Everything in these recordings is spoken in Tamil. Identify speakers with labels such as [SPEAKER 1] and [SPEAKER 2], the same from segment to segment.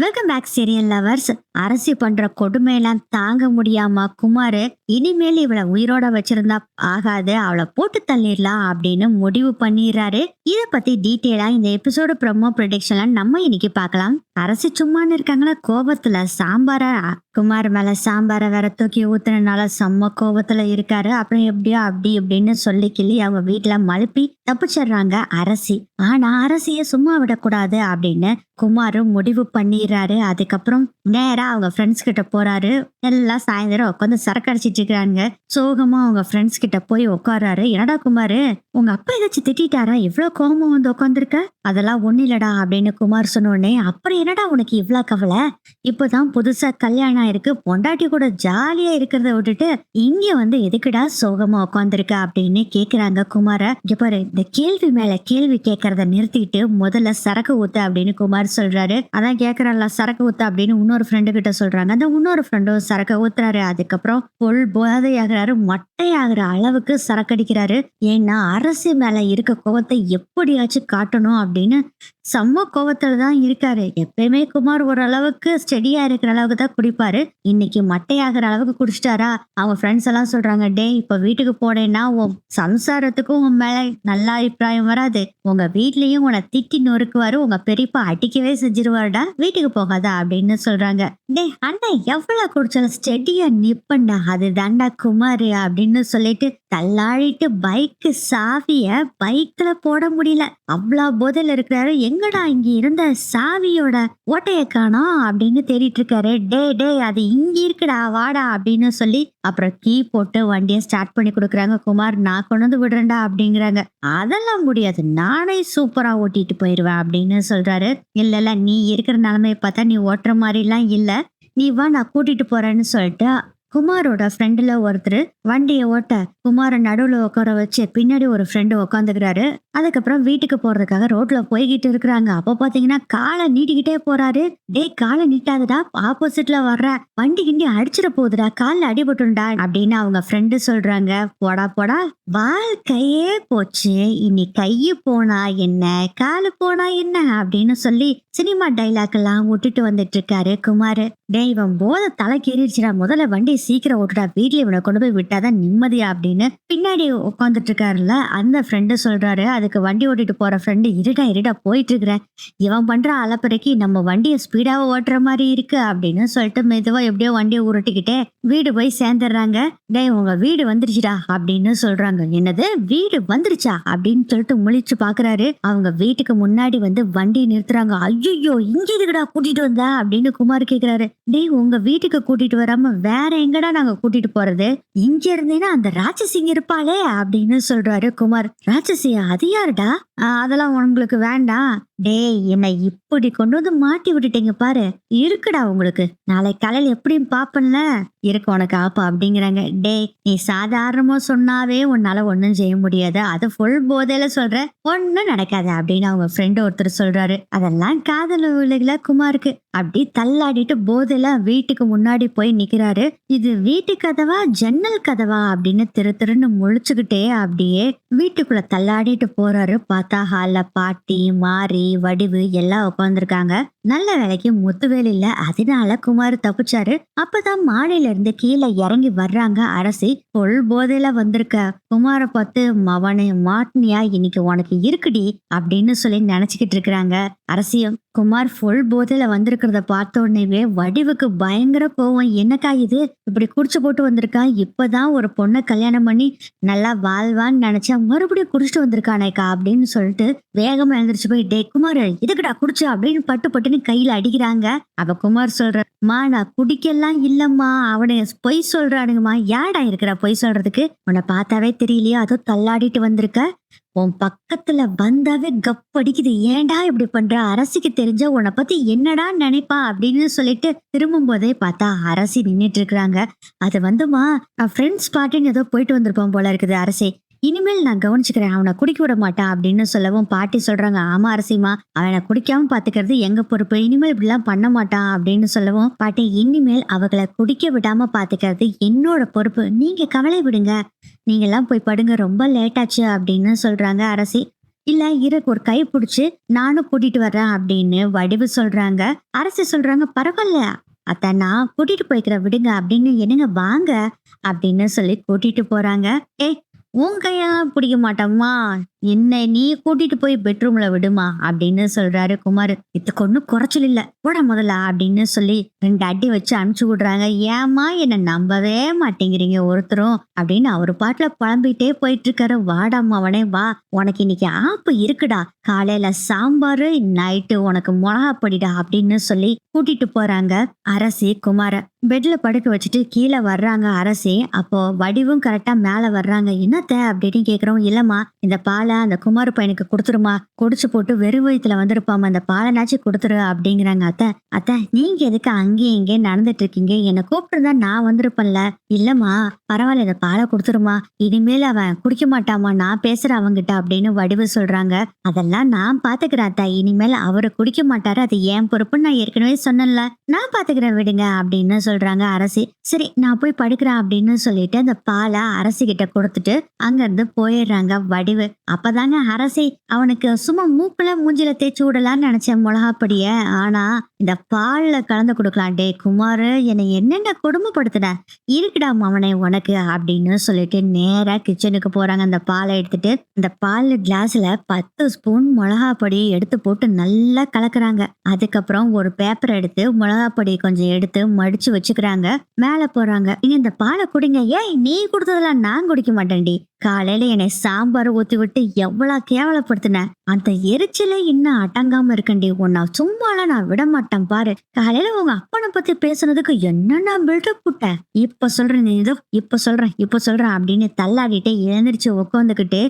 [SPEAKER 1] Welcome back serial lovers. Arasi பண்ற கொடுமையெல்லாம் தாங்க முடியாம குமார் இனிமேல் இவளை உயிரோட வச்சிருந்தா ஆகாது, அவளை போட்டு தள்ளிடலாம் அப்படின்னு முடிவு பண்ணிடுறாரு. இத பத்தி டீட்டெயிலா இந்த எபிசோடு ப்ரோமோ ப்ரெடிக்ஷன்ல நம்ம இன்னைக்கு பார்க்கலாம். அரசி சும்மான்னு இருக்காங்களா, கோபத்துல சாம்பார குமார் மேல சாம்பார வேற தூக்கி ஊத்துனனால செம்ம கோபத்துல இருக்காரு. அப்புறம் எப்படியோ அப்படி இப்படின்னு சொல்லி கிள்ளி அவங்க வீட்டுல மழுப்பி தப்பிச்சிடுறாங்க அரசி. ஆனா அரசிய சும்மா விடக்கூடாது அப்படின்னு குமாரும் முடிவு பண்ணிடுறாரு. அதுக்கப்புறம் நேரா அவங்க ஃப்ரெண்ட்ஸ் கிட்ட போறாரு. எல்லாம் சாயந்தரம் உட்காந்து சரக்கு அடிச்சிட்டு இருக்காங்க. சோகமா அவங்க ஃப்ரெண்ட்ஸ் கிட்ட போய் உட்காராரு. என்னடா குமாரு, உங்க அப்பா ஏதாச்சும் திட்டாரா, இவ்வளவு கோபம் வந்து உட்காந்துருக்க? அதெல்லாம் ஒண்ணு இல்லடா அப்படின்னு குமார் சொன்ன உடனே, அப்புறம் என்னடா உனக்கு இவ்வளவு கவலை? இப்பதான் புதுசா கல்யாணம் ஆயிருக்கு, பொண்டாட்டி கூட ஜாலியா இருக்கிறத விட்டுட்டு இங்க வந்து எதுக்குடா சோகமா உட்காந்துருக்க அப்படின்னு கேக்குறாங்க குமார. இங்க பாரு, இந்த கேள்வி மேல கேள்வி கேட்கறத நிறுத்திட்டு முதல்ல சரக்கு ஊத்து அப்படின்னு குமார் சொல்றாரு. அதான் கேக்குறல்ல சரக்கு ஊத்து அப்படின்னு இன்னொரு ஃப்ரெண்டு கிட்ட சொல்றாங்க. அந்த இன்னொரு ஃப்ரெண்டும் சரக்கு ஊத்துறாரு. அதுக்கப்புறம் புல் போதையாகிறாரு, மட்டையாகிற அளவுக்கு சரக்கு அடிக்கிறாரு. ஏன்னா அரசு மேல இருக்க கோவத்தை எப்படியாச்சும் காட்டணும் அப்படின்னு செம்ம கோவத்துல தான் இருக்காரு. எப்பயுமே குமார் ஓரளவுக்கு ஸ்டெடியா இருக்கிற அளவுக்கு தான் குடிப்பாரு. இன்னைக்கு மட்டையாகிற அளவுக்கு குடிச்சிட்டாரா. அவங்க ஃப்ரெண்ட்ஸ் எல்லாம் சொல்றாங்க, டே இப்ப வீட்டுக்கு போனேன்னா உன் சம்சாரத்துக்கும் உன் மேல நல்ல அபிப்பிராயம் வராது, உங்க வீட்லயும் உன்னை திட்டி நொறுக்குவாரு, உங்க பெரியப்பா அடிக்கவே செஞ்சிருவாருடா, வீட்டுக்கு போகாதா அப்படின்னு சொல்றாங்க. டே அண்ணா எவ்வளவு குடிச்சாலும் ஸ்டெடியா நிப்பண்டா, அது தாண்டா குமாரு அப்படின்னு சொல்லிட்டு தள்ளாடிட்டு பைக்கு சாவிய பைக்ல போட முடியல, அவ்வளவு போதையில இருக்கிறாரு. எங்கடா இங்க இருந்த சாவியோட ஓட்டைய காணோம் அப்படின்னு தேடிட்டு இருக்காரு. டே டே அது இங்க இருக்குடா, வாடா அப்படின்னு சொல்லி அப்புறம் கீ போட்டு வண்டியை ஸ்டார்ட் பண்ணி கொடுக்குறாங்க. குமார், நான் கொண்டு வந்து விடுறேன்டா அப்படிங்கிறாங்க. அதெல்லாம் முடியாது, நானே சூப்பரா ஓட்டிட்டு போயிருவேன் அப்படின்னு சொல்றாரு. இல்ல இல்ல, நீ இருக்கிற நிலைமையை பார்த்தா நீ ஓட்டுற மாதிரி எல்லாம் இல்ல, நீ வா நான் கூட்டிட்டு போறேன்னு சொல்லிட்டு குமாரோட ஃப்ரெண்டுல ஒருத்தர் வண்டியை ஓட்ட குமார நடுவுல உட்கார வச்சு பின்னாடி ஒரு ஃப்ரெண்டு உட்காந்துக்கிறாரு. அதுக்கப்புறம் வீட்டுக்கு போறதுக்காக ரோட்ல போய்கிட்டு இருக்கிறாங்க. அப்ப பாத்தீங்கன்னா காலை நீட்டிக்கிட்டே போறாரு. டே காலை நீட்டாதடா, ஆப்போசிட்ல வர்ற வண்டி கிண்டி அடிச்சிட போகுதுடா, காலில் அடிபட்டுண்டா அப்படின்னு அவங்க ஃப்ரெண்டு சொல்றாங்க. போடா போடா, வாழ்க்கையே போச்சு, இனி கையு போனா என்ன காலு போனா என்ன அப்படின்னு சொல்லி சினிமா டைலாக் எல்லாம் விட்டுட்டு வந்துட்டு இருக்காரு குமாரு. டே இவன் போத தலைக்கு ஏறிடுச்சுடா, முதல்ல வண்டி சீக்கிரம் ஓட்டுடா, வீட்டுல இவனை கொண்டு போய் விட்டாதான் நிம்மதியா அப்படின்னு பின்னாடி உட்காந்துட்டு இருக்காருல்ல அந்த ஃப்ரெண்டு சொல்றாரு. அதுக்கு வண்டி ஓட்டிட்டு போற ஃப்ரெண்டு, இருடா போயிட்டு இருக்கிறேன், இவன் பண்ற அலப்பறைக்கு நம்ம வண்டியை ஸ்பீடாவா ஓட்டுற மாதிரி இருக்கு அப்படின்னு சொல்லிட்டு மெதுவா எப்படியோ வண்டியை உருட்டிக்கிட்டே வீடு போய் சேர்ந்துடுறாங்க. டேய் உங்க வீடு வந்துருச்சுடா அப்படின்னு சொல்றாங்க. என்னது வீடு வந்துருச்சா அப்படின்னு சொல்லிட்டு முழிச்சு பாக்குறாரு. அவங்க வீட்டுக்கு முன்னாடி வந்து வண்டி நிறுத்துறாங்க. ஐயோ இங்க எதுக்குடா கூட்டிட்டு வந்த அப்படின்னு குமார் கேக்குறாரு. டேய் உங்க வீட்டுக்கு கூட்டிட்டு வராம வேற எங்கடா நாங்க கூட்டிட்டு போறது, இங்க இருந்தேன்னா அந்த ராட்சசிங்க இருப்பாளே அப்படின்னு சொல்றாரு குமார். ராட்சசியா, அது யாருடா? அதெல்லாம் உங்களுக்கு வேண்டாம். டேய் என்னை இப்படி கொண்டு வந்து மாட்டி விட்டுட்டீங்க பாரு, இருக்குடா உங்களுக்கு, நாளை காலையில் எப்படியும் பாப்பன்ல, இருக்கு உனக்கு ஆப்பா அப்படிங்கிறாங்க. டேய் நீ சாதாரணமா சொன்னாவே உன்னால ஒண்ணும் செய்ய முடியாது, அது ஃபுல் போதையில சொல்ற, ஒண்ணும் நடக்காது அப்படின்னு அவங்க ஃப்ரெண்டு ஒருத்தர் சொல்றாரு. அதெல்லாம் காதல் விழுகல குமாருக்கு. அப்படி தள்ளாடிட்டு போதையில வீட்டுக்கு முன்னாடி போய் நிக்கிறாரு. இது வீட்டு கதவா ஜன்னல் கதவா அப்படின்னு திருன்னு முழிச்சுக்கிட்டே அப்படியே வீட்டுக்குள்ள தள்ளாடிட்டு போறாரு. பார்த்தா ஹால்ல பாட்டி மாறி வடிவு எல்லாம் உட்காந்துருக்காங்க. நல்ல வேலைக்கு முத்துவேல் இல்ல, அதனால குமார் தப்பிச்சாரு. அப்பதான் மாடியில இருந்து கீழே இறங்கி வர்றாங்க அரசி. பொல் போதையில வந்திருக்க குமார பார்த்து, மவனை மாட்டினியா, இன்னைக்கு உனக்கு இருக்குடி அப்படின்னு சொல்லி நினைச்சுக்கிட்டு இருக்கிறாங்க அரசியும். குமார் ஃபுல் போதையில வந்திருக்கிறத பார்த்த உடனே வடிவுக்கு பயங்கர கோவம். என்னக்கா இது, இப்படி குடிச்சு போட்டு வந்திருக்கான், இப்பதான் ஒரு பொண்ணை கல்யாணம் பண்ணி நல்லா வாழ்வான்னு நினைச்சா மறுபடியும் குடிச்சிட்டு வந்திருக்கானேக்கா அப்படின்னு சொல்லிட்டு வேகமா எழுந்திரிச்சு போய், டே குமார் இதுக்குடா குடிச்சு அப்படின்னு பட்டுன்னு கையில அடிக்கிறாங்க. அவ குமார் சொல்ற, மா நான் குடிக்கலாம் இல்லம்மா, அவனை பொய் சொல்றானுங்கம்மா, யாடா இருக்கிற பொய் சொல்றதுக்கு, உன்னை பார்த்தாவே தெரியலையா, அதோ தள்ளாடிட்டு வந்திருக்க, உன் பக்கத்துல வந்தாவே கப்படிக்குது, ஏன்டா இப்படி பண்ற, அரசிக்கு தெரிஞ்ச உன்னை பத்தி என்னடா நினைப்பா அப்படின்னு சொல்லிட்டு திரும்பும் போதே பார்த்தா அரசி நின்னுட்டு இருக்கிறாங்க. அது வந்துமா ஃப்ரெண்ட்ஸ் பார்ட்டின்னு ஏதோ போயிட்டு வந்திருப்பான் போல இருக்குது அரசி, இனிமேல் நான் கவனிச்சுக்கிறேன், அவனை குடிக்க விட மாட்டான் அப்படின்னு சொல்லவும் பாட்டி சொல்றாங்க, ஆமா அரசிமா, அவனை குடிக்காம பாத்துக்கிறது எங்க பொறுப்பு, இனிமேல் இப்படிலாம் பண்ண மாட்டான் அப்படின்னு சொல்லவும் பாட்டி, இனிமேல் அவங்களை குடிக்க விடாம பாத்துக்கிறது என்னோட பொறுப்பு, நீங்க கவலை விடுங்க, நீங்க எல்லாம் போய் படுங்க, ரொம்ப லேட் ஆச்சு அப்படின்னு சொல்றாங்க அரசி. இல்ல இருக்கு ஒரு கை பிடிச்சு நானும் கூட்டிட்டு வர்றேன் அப்படின்னு வடிவு சொல்றாங்க. அரசி சொல்றாங்க, பரவாயில்ல அத்த நான் கூட்டிட்டு போய்க்கிறேன் விடுங்க அப்படின்னு, என்னங்க வாங்க அப்படின்னு சொல்லி கூட்டிட்டு போறாங்க. ஏய், உன் கையெல்லாம் பிடிக்க மாட்டோம்மா, என்ன நீ கூட்டிட்டு போய் பெட்ரூம்ல விடுமா அப்படின்னு சொல்றாரு குமார். இதுக்கு ஒண்ணும் குறைச்சல் இல்ல, போட முதல்ல அப்படின்னு சொல்லி 2 அடி வச்சு அனுப்பிச்சு விடுறாங்க. ஏமா என்ன நம்பவே மாட்டேங்கிறீங்க ஒருத்தரும் அப்படின்னு அவரு பாட்டுல புலம்பிட்டே போயிட்டு இருக்காரு. வாடாம்மா அவனே வா, உனக்கு இன்னைக்கு ஆப்பு இருக்குடா, காலையில சாம்பாரு, நைட்டு உனக்கு மிளகா பொடிடா அப்படின்னு சொல்லி கூட்டிட்டு போறாங்க அரசி குமார. பெட்ல படுக்க வச்சுட்டு கீழே வர்றாங்க அரசி. அப்போ வடிவும் கரெக்டா மேல வர்றாங்க. என்னத்த அப்படின்னு கேக்குறோம். இல்லம்மா, இந்த பாலை அந்த குமார பையனுக்கு கொடுத்துருமா, குடிச்சு போட்டு வெறும் வயித்துல வந்திருப்பாம, அந்த பாலைனாச்சும் கொடுத்துரு அப்படிங்கிறாங்க. அத்த நீங்க எதுக்கு அங்கேயும் இங்கேயும் நடந்துட்டு இருக்கீங்க, என்னை கூப்பிட்டுருந்தா நான் வந்திருப்பேன்ல. இல்லம்மா பரவாயில்ல, இந்த பாலை கொடுத்துருமா, இனிமேல் அவன் குடிக்க மாட்டாமா, நான் பேசுறேன் அவங்கிட்ட அப்படின்னு வடிவு சொல்றாங்க. அதெல்லாம் நான் பாத்துக்கிறேன் அத்தா, இனிமேல் அவரு குடிக்க மாட்டாரு, அது என் பொறுப்புன்னு நான் ஏற்கனவே சொன்னேன்ல, நான் பாத்துக்கிறேன் விடுங்க அப்படின்னு சொல்றாங்க அரசி. சரி நான் போய் படுக்கிறேன் அப்படின்னு சொல்லிட்டு அந்த பாலை அரசி கிட்ட கொடுத்துட்டு அங்க இருந்து போயிடுறாங்க வடிவு. அப்பதாங்க அரசி அவனுக்கு சும்மா மூக்குல மூஞ்சில தேய்ச்சி விடலான்னு நினைச்சேன் மிளகாப்பொடிய, ஆனா இந்த பால்ல கலந்து கொடுக்கலாம். டே குமாரு, என்னை என்னென்ன கொடுமைப்படுத்தின இருக்குடா அவனை உனக்கு அப்படின்னு சொல்லிட்டு நேரா கிச்சனுக்கு போறாங்க. அந்த பாலை எடுத்துட்டு அந்த பால் கிளாஸ்ல 10 ஸ்பூன் மிளகா பொடியை எடுத்து போட்டு நல்லா கலக்குறாங்க. அதுக்கப்புறம் ஒரு பேப்பர் எடுத்து மிளகா பொடி கொஞ்சம் எடுத்து மடிச்சு வச்சுக்கிறாங்க. மேல போறாங்க, இங்க இந்த பாலை குடிங்க. ஏய், நீ கொடுத்ததெல்லாம் நான் குடிக்க மாட்டேன்டி, காலையில என்னை சாம்பார் ஊத்தி விட்டு எவ்வளவு கேவலப்படுத்தின, அந்த எரிச்சல இன்னும் அடங்காம இருக்கண்டி, உன்னை சும்மாலாம் நான் விட மாட்டேன் பாரு. காலையில உங்க அப்பனை பத்தி பேசுனதுக்கு என்னன்னா பில்டப் விட்ட, இப்ப சொல்றேன் நீ, இதோ இப்ப சொல்றேன் அப்படின்னு தள்ளாடிட்டு எழுந்திரிச்சு உட்காந்துக்கிட்டு,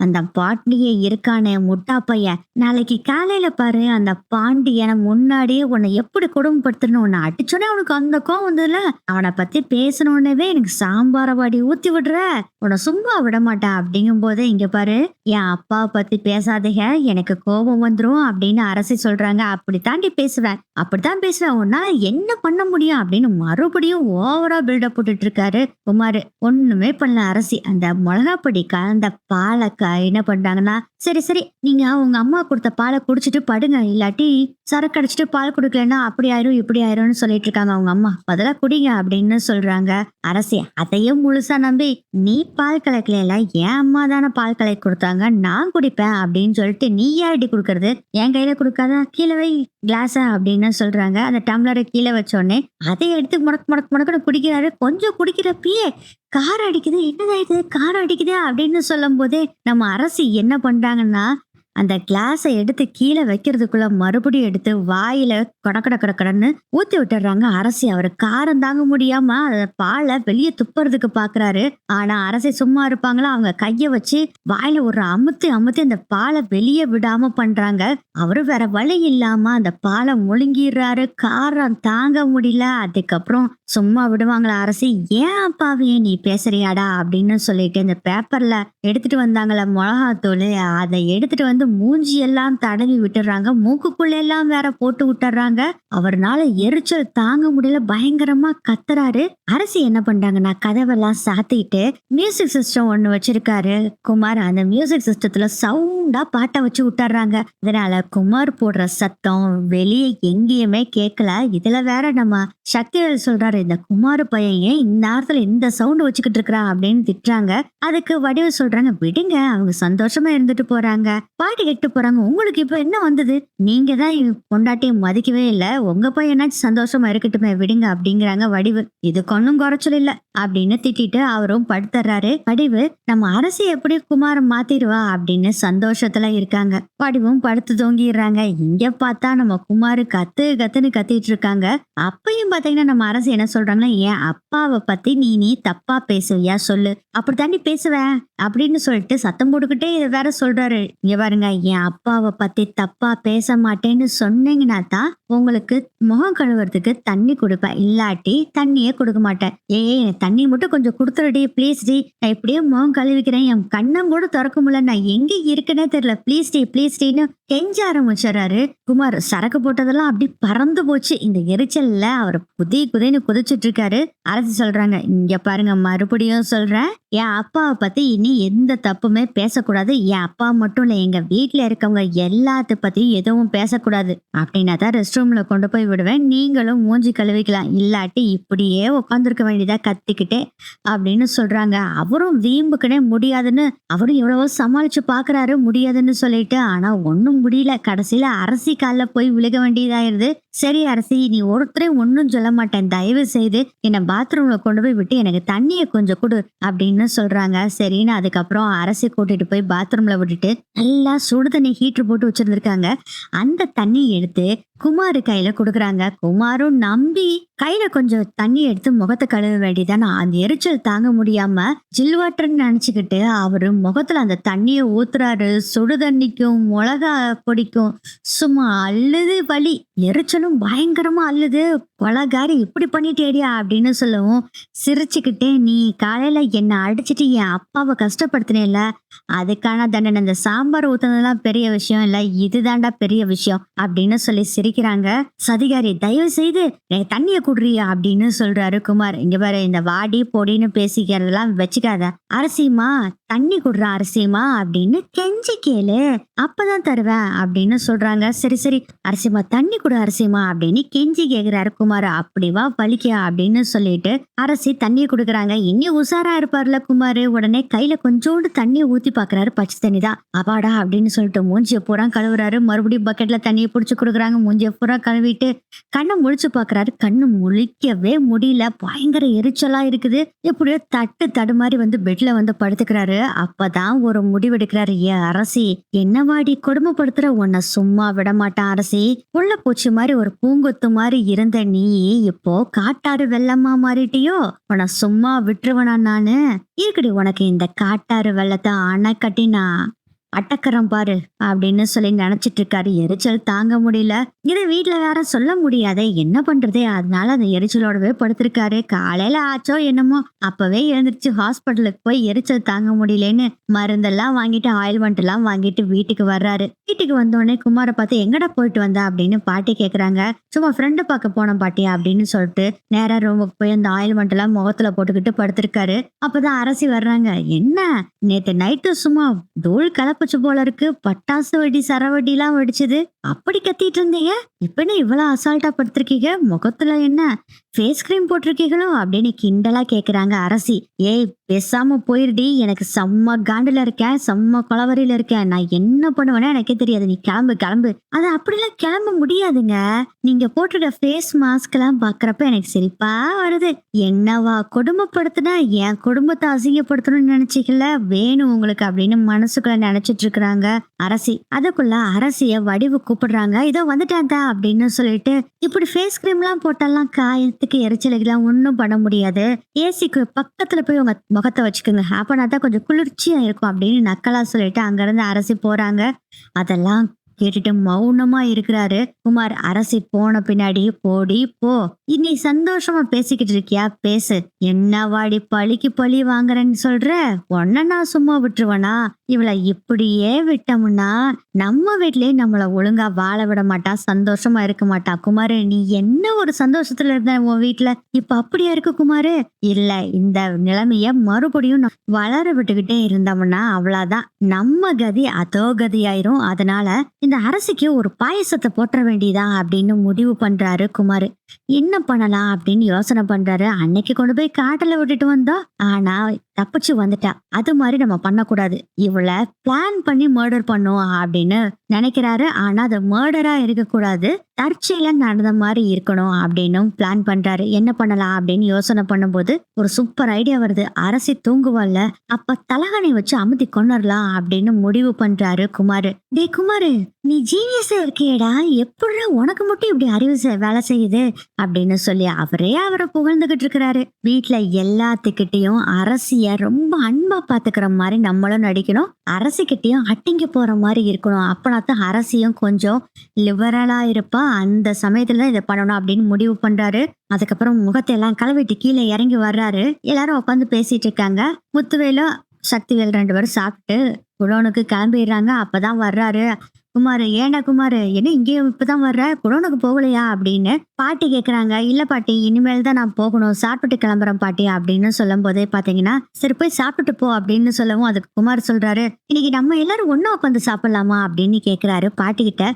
[SPEAKER 1] அந்த பாண்டியே இருக்கானே முட்டா பையன், நாளைக்கு காலையில பாரு அந்த பாண்டியனை முன்னாடியே உன்னை எப்படி கொடுமைப்படுத்தணும், உன்னை அடிச்சோன்னே அவனுக்கு அந்த கோவம் வந்ததுல, அவனை பத்தி பேசணுன்னே எனக்கு சாம்பார வாடி ஊத்தி விடுற, உன்னை சும்மா விட மாட்டேன் அப்படிங்கும் போதே, இங்க பாரு என் அப்பாவை பத்தி பேசாதீங்க, எனக்கு கோபம் வந்துரும் அப்படின்னு அரசி சொல்றாங்க. அப்படித்தான் பேசுவேன், உன்னால என்ன பண்ண முடியும் அப்படின்னு மறுபடியும் ஓவரா பில்டப் போட்டுட்டு இருக்காரு குமாரு. ஒண்ணுமே பண்ணல அரசி. அந்த மிளகாப்பொடி கலந்த பாலை என்ன பண்றாங்கன்னா, சரி நீங்க உங்க அம்மா கொடுத்த பாலை குடிச்சிட்டு படுங்க, இல்லாட்டி சரக்கு அடிச்சிட்டு பால் குடுக்கலன்னா அப்படி ஆயிரும் இப்படி ஆயிரும்னு சொல்லிட்டு இருக்காங்க அவங்க அம்மா, பதிலா குடிங்க அப்படின்னு சொல்றாங்க அரசி. அதையும் முழுசா நம்பி, நீ பால் கலக்கல, என் அம்மா தானே பால் கலக்கி கொடுத்தாங்க, நான் குடிப்பேன் அப்படின்னு சொல்லிட்டு, நீ யாரடி குடுக்கறது, என் கையில குடுக்காத, கீழே வை கிளாஸ அப்படின்னு சொல்றாங்க. அந்த டம்ளரை கீழே வச்சோடனே அதை எடுத்து முடக்கு குடிக்கிறாரு. கொஞ்சம் குடிக்கிறப்பயே காரம் அடிக்குது, என்னதாயிடுது காரம் அடிக்குது அப்படின்னு சொல்லும் போதே நம்ம அரசி என்ன பண்றாங்கன்னா, அந்த கிளாஸை எடுத்து கீழே வைக்கிறதுக்குள்ள மறுபடியும் எடுத்து வாயில கடன்னு ஊத்தி விட்டுறாங்க அரசி. அவரு காரம் தாங்க முடியாம அந்த பாலை வெளியே துப்புறதுக்கு பாக்குறாரு. ஆனா அரசி சும்மா இருப்பாங்களா, அவங்க கைய வச்சு வாயில ஒரு அமுத்தி அந்த பாலை வெளியே விடாம பண்றாங்க. அவரு வேற வழி இல்லாம அந்த பாலை முழுங்கிடுறாரு. காரம் தாங்க முடியல. அதுக்கப்புறம் சும்மா விடுவாங்களா அரசி, ஏன் அப்பாவே நீ பேசுறியாடா அப்படின்னு சொல்லிட்டு இந்த பேப்பர்ல எடுத்துட்டு வந்தாங்கள மிளகாத்தூள், அதை எடுத்துட்டு வந்து மூஞ்சி எல்லாம் தடவி விட்டுறாங்க. மூக்குக்குள்ள எல்லாம் வேற போட்டு விட்டுறாங்க. அவர்னால எரிச்சல் தாங்க முடியல, பயங்கரமா கத்துறாரு. அரசி என்ன பண்றாங்கன்னா, கதவெல்லாம் சாத்திட்டு மியூசிக் சிஸ்டம் ஒண்ணு வச்சிருக்காரு குமார். அந்த மியூசிக் சிஸ்டத்துல சவுண்டா பாட்டை வச்சு விட்டுறாங்க. இதனால குமார் போடுற சத்தம் வெளியே எங்கேயுமே கேட்கல. இதுல வேற நம்ம சக்திவேல் சொல்றாரு, இந்த குமார் பையன் ஏன் இந்த நேரத்துல இந்த சவுண்ட் வச்சுக்கிட்டு இருக்கிறா அப்படின்னு திட்டுறாங்க. அதுக்கு வடிவு சொல்றாங்க, விடுங்க அவங்க சந்தோஷமா இருந்துட்டு போறாங்க, பாட்டு கேட்டு போறாங்க, உங்களுக்கு இப்ப என்ன வந்தது, நீங்க தான் பொண்டாட்டியை மதிக்கவே இல்ல, உங்க பையனாச்சும் சந்தோஷமா இருக்கட்டுமே விடுங்க அப்படிங்கிறாங்க வடிவு. இதுக்கு ஒன்னும் குறைச்சல் இல்ல அப்படின்னு திட்டிட்டு அவரும் படுத்துறாரு. வடிவு நம்ம அரசி எப்படி குமார மாத்திடுவா அப்படின்னு சந்தோஷத்துல இருக்காங்க. வடிவும் படுத்து தூங்கிடுறாங்க. இங்க பார்த்தா நம்ம குமாரு கத்துன்னு கத்திட்டு இருக்காங்க. அப்பயும் பாத்தீங்கன்னா நம்ம அரசு என்ன சொல்றாங்கன்னா, என் அப்பாவை பத்தி நீ தப்பா பேசுவியா சொல்லு, அப்படி தாண்டி பேசுவேன் அப்படின்னு சொல்லிட்டு சத்தம் போட்டுக்கிட்டே இதை வேற சொல்றாரு. இங்க பாருங்க, என் அப்பாவை பத்தி தப்பா பேச மாட்டேன்னு சொன்னீங்கன்னா தான் உங்களுக்கு முகம் கழுவுறதுக்கு தண்ணி கொடுப்பேன், இல்லாட்டி தண்ணியே கொடுக்க மாட்டேன். தண்ணி மட்டும் கொஞ்சம் கொடுத்துருடி ப்ளீஸ் டி, நான் இப்படியே முகம் கழுவிக்கிறேன், என் கண்ணம் கூட திறக்க முடியல, நான் எங்க இருக்குன்னே தெரியல, ப்ளீஸ் டின்னு கெஞ்ச ஆரம்பிச்சாரு. குமார் சரக்கு போட்டதெல்லாம் அப்படி பறந்து போச்சு. இந்த எரிச்சல்ல அவர் குதின்னு குதிச்சு முழிச்சிட்டு இருக்காரு. அரசி சொல்றாங்க, இங்க பாருங்க, மறுபடியும் சொல்றேன், என் அப்பாவை பத்தி இனி எந்த தப்புமே பேசக்கூடாது. என் அப்பா மட்டும் இல்ல, எங்க வீட்டுல இருக்கவங்க எல்லாத்த பத்தியும் எதுவும் பேசக்கூடாது. அப்படின்னா தான் ரெஸ்ட் ரூம்ல கொண்டு போய் விடுவேன். நீங்களும் மூஞ்சி கழுவிக்கலாம். இல்லாட்டி இப்படியே உட்காந்துருக்க வேண்டியதா கத்திக்கிட்டே அப்படின்னு சொல்றாங்க. அவரும் வீம்புக்குனே முடியாதுன்னு அவரும் எவ்வளவோ சமாளிச்சு பாக்குறாரு, முடியாதுன்னு சொல்லிட்டு. ஆனா ஒண்ணும் முடியல. கடைசியில அரசி கால்ல போய் விழுக வேண்டியதாயிருது. சரி அரசி, நீ ஒருத்தரே ஒன்னும் சொல்ல மாட்டேன், தயவு செய்து என்ன பாத்ரூம்ல கொண்டு போய் விட்டு எனக்கு தண்ணிய கொஞ்சம் கொடு அப்படின்னு சொல்றாங்க. சரின்னு அதுக்கப்புறம் அரசி கூட்டிட்டு போய் பாத்ரூம்ல விட்டுட்டு நல்லா சுடுதண்ணி ஹீட்டர் போட்டு வச்சிருந்திருக்காங்க. அந்த தண்ணி எடுத்து குமாரு கையில கொடுக்குறாங்க. குமாரும் நம்பி கையில கொஞ்சம் தண்ணி எடுத்து முகத்தை கழுவ வேண்டியதான. அந்த எரிச்சல் தாங்க முடியாம ஜில் வாட்டர்ன்னு நினைச்சுக்கிட்டு அவரு முகத்துல அந்த தண்ணிய ஊத்துறாரு. சுடு தண்ணிக்கும் மிளகா பொடிக்கும் சும்மா அள்ளுது வலி. எரிச்சலும் பயங்கரமா அள்ளுது. கொலகாரி இப்படி பண்ணிட்டேடியா அப்படின்னு சொல்லவும் சிரிச்சுக்கிட்டே, நீ காலையில என்ன அடிச்சிட்டு என் அப்பாவை கஷ்டப்படுத்தினேல, அதுக்கான தண்டனை இந்த சாம்பார் ஊத்துனதுலாம் பெரிய விஷயம் இல்ல, இதுதான்டா பெரிய விஷயம் அப்படின்னு சொல்லி சிரிக்கிறாங்க. சதிகாரி, தயவு செய்து எனக்கு தண்ணிய குடுறியா அப்படின்னு சொல்றாரு குமார். இங்க பாரு, இந்த வாடி பொடின்னு பேசிக்கிறதெல்லாம் வச்சுக்காத. அரசியமா தண்ணி குடுற அரசியமா அப்படின்னு கெஞ்சி கேளு, அப்பதான் தருவேன் அப்படின்னு சொல்றாங்க. சரி சரி அரசியமா தண்ணி குடு அரசியமா அப்படின்னு கெஞ்சி கேக்குறாரு குமார். அப்படி வா வலிக்கா அப்படின்னு சொல்லிட்டு அரசி தண்ணிய குடுக்குறாங்க. இனி உஷாரா இருப்பார்ல குமாரு. உடனே கையில கொஞ்சோண்டு தண்ணிய ஊத்தி பாக்குறாரு. பச்சை தண்ணி தான். அப்பாடா அப்படின்னு சொல்லிட்டு மூஞ்சிய பூரா கழுவுறாரு. மறுபடியும் பக்கெட்ல தண்ணியை புடிச்சு கொடுக்குறாங்க. மூஞ்சிய பூரா கழுவிட்டு கண்ணை முழிச்சு பாக்குறாரு. கண்ணு முழிக்கவே முடியல. பயங்கர எரிச்சலா இருக்குது. எப்படியோ தட்டு தடுமாறி வந்து பெட்ல வந்து படுத்துக்கிறாரு. அப்பதான் ஒரு முடிவெடுக்கிறாரு. ஏ அரசி, என்னவாடி கொடுமைப்படுத்துற, உன்னை சும்மா விட மாட்டான் அரசி. உள்ள பூச்சி மாதிரி ஒரு பூங்கொத்து மாதிரி இருந்த நீ இப்போ காட்டாறு வெள்ளமா மாறிட்டியோ, உன்னை சும்மா விட்டுருவனா நானு? இருக்குடி உனக்கு இந்த காட்டாறு வெள்ளத்தை அணை கட்டி நான் அட்டக்கரம் பாரு அப்படின்னு சொல்லி நினைச்சிட்டு இருக்காரு. எரிச்சல் தாங்க முடியல. இதை வீட்டுல வேற சொல்ல முடியாதே, என்ன பண்றதே? அதனால அந்த எரிச்சலோடவே படுத்திருக்காரு. காலையில ஆச்சோ என்னமோ அப்பவே எழுந்திருச்சு ஹாஸ்பிட்டலுக்கு போய் எரிச்சல் தாங்க முடியலன்னு மருந்தெல்லாம் வாங்கிட்டு ஆயில்மெண்ட் எல்லாம் வாங்கிட்டு வீட்டுக்கு வர்றாரு. வீட்டுக்கு வந்தோடனே குமாரை பார்த்து, எங்கடா போயிட்டு வந்தா அப்படின்னு பாட்டி கேக்குறாங்க. சும்மா ஃப்ரெண்டு பார்க்க போன பாட்டி அப்படின்னு சொல்லிட்டு நேரா ரூமுக்கு போய் அந்த ஆயில்மெண்ட் எல்லாம் முகத்துல போட்டுக்கிட்டு படுத்திருக்காரு. அப்பதான் அரசி வர்றாங்க. என்ன நேத்து நைட்டு சும்மா தூள் கலப்புச்சு போல இருக்கு, பட்டாசு வெடி சரவெடி எல்லாம் வெடிச்சது, அப்படி கத்திட்டு இருந்தீங்க, இப்ப என்ன இவ்வளவு அசால்ட்டா படுத்திருக்கீங்க, முகத்துல என்ன ஃபேஸ் கிரீம் போட்டிருக்கீங்களோ அப்படின்னு கிண்டலா கேக்குறாங்க அரசி. ஏய் பேசாம போயிருடி, எனக்கு செம்ம காண்டுல இருக்கேன், செம்ம கொலவரியில இருக்கேன், நான் என்ன பண்ணுவேன்னா எனக்கே தெரியாது, நீ கிளம்பு கிளம்பு. அது அப்படிலாம் கிளம்ப முடியாதுங்க, நீங்க போட்டிருக்க ஃபேஸ் மாஸ்க் எல்லாம் பாக்குறப்ப எனக்கு சிரிப்பா வருது. என்னவா கொடுமைப்படுத்தினா என் குடும்பத்தை அசிங்கப்படுத்தணும்னு நினைச்சிக்கல, வேணும் உங்களுக்கு அப்படின்னு மனசுக்குள்ள நினைச்சிட்டு இருக்கிறாங்க அரசி. அதுக்குள்ள அரசிய வடிவு கூப்பிடுறாங்க. இதோ வந்துட்டாங்க அப்படின்னு சொல்லிட்டு, இப்படி ஃபேஸ் கிரீம் எல்லாம் போட்டெல்லாம் காயத்துக்கு எரிச்சலுக்கெல்லாம் ஒன்றும் பண்ண முடியாது, ஏசிக்கு பக்கத்துல போய் உங்க முகத்தை வச்சுக்கோங்க, அப்பனா தான் கொஞ்சம் குளிர்ச்சியா இருக்கும் அப்படின்னு நக்கலா சொல்லிட்டு அங்கிருந்து அரசி போறாங்க. அதெல்லாம் கேட்டுட்டு மௌனமா இருக்கிறாரு குமார். அரசி போன பின்னாடி, போடி போ, இனி சந்தோஷமா பேசிக்கிட்டு இருக்கியா பேசு, என்ன வாடி பழிக்கு பழி வாங்குறேன்னு சொல்ற, உன்ன நான் சும்மா விட்டுருவனா? இவளை இப்படியே விட்டோம்னா நம்ம வீட்லயே நம்மள ஒழுங்கா வாழ விட மாட்டா, சந்தோஷமா இருக்க மாட்டா. குமாரு, நீ என்ன ஒரு சந்தோஷத்துல இருந்த உன் வீட்டுல, இப்ப அப்படியா இருக்கு குமாரு? இல்ல, இந்த நிலைமைய மறுபடியும் வளர விட்டுக்கிட்டே இருந்தோம்னா அவ்வளவுதான், நம்ம கதி அதோ கதி ஆயிரும். அதனால இந்த அரசிக்கு ஒரு பாயசத்தை போற்ற வேண்டியதா அப்படின்னு முடிவு பண்றாரு குமாரு. என்ன பண்ணலாம் அப்படின்னு யோசனை பண்றாரு. அன்னைக்கு கொண்டு போய் காட்டுல விட்டுட்டு வந்தோம், ஆனா தப்பிச்சு வந்துட்டா, அது மாதிரி நம்ம பண்ணக்கூடாது, இவளை பிளான் பண்ணி மர்டர் பண்ணும் அப்படின்னு நினைக்கிறாரு. ஆனா அது மர்டரா இருக்கக்கூடாது, தற்செயலா நடந்த மாதிரி இருக்கணும் அப்படின்னு பிளான் பண்றாரு. என்ன பண்ணலாம் அப்படின்னு யோசனை பண்ணும்போது ஒரு சூப்பர் ஐடியா வருது. அரசி தூங்குவாள்ல, அப்ப தலகாணி வச்சு அமுத்தி கொண்டுறலாம் அப்படின்னு முடிவு பண்றாரு குமாரு. டே குமாரு, நீ ஜீனியஸா இருக்கியடா, எப்படி உனக்கு மட்டும் இப்படி அறிவு வேலை செய்யுது அப்படின்னு சொல்லி அவரை புகழ்ந்துகிட்டு இருக்கிறாரு. வீட்டுல எல்லாத்துக்கிட்டையும் அரசிய ரொம்ப அன்பா பாத்துக்கிற மாதிரி நம்மளும் நடிக்கணும், அரசிக்கிட்டையும் அட்டிங்க போற மாதிரி இருக்கணும், அப்பனாத்தான் அரசியும் கொஞ்சம் லிபரலா இருப்பா. அந்த சமயத்துலதான் இதை பண்ணணும் அப்படின்னு முடிவு பண்றாரு. அதுக்கப்புறம் முகத்தை எல்லாம் கழுவிட்டு கீழே இறங்கி வர்றாரு. எல்லாரும் உட்காந்து பேசிட்டு இருக்காங்க. முத்துவேலும் சக்திவேல் 2 பேரும் சாப்பிட்டு குடோனுக்கு கிளம்பிடுறாங்க. அப்பதான் வர்றாரு. குமாரு, ஏன்டா குமாரு என்ன இங்கேயும் இப்பதான் வர்ற, குடோனுக்கு போகலையா அப்படின்னு பாட்டி கேக்குறாங்க. இல்ல பாட்டி, இனிமேல் தான் நான் போகணும், சாப்பிட்டுட்டு கிளம்புறேன் பாட்டி அப்படின்னு சொல்லும் போதே பாத்தீங்கன்னா, சரி போய் சாப்பிட்டுட்டு போ அப்படின்னு சொல்லவும் அதுக்கு குமார் சொல்றாரு, இன்னைக்கு நம்ம எல்லாரும் ஒண்ணா உட்காந்து சாப்பிடலாமா அப்படின்னு கேக்குறாரு பாட்டி கிட்ட.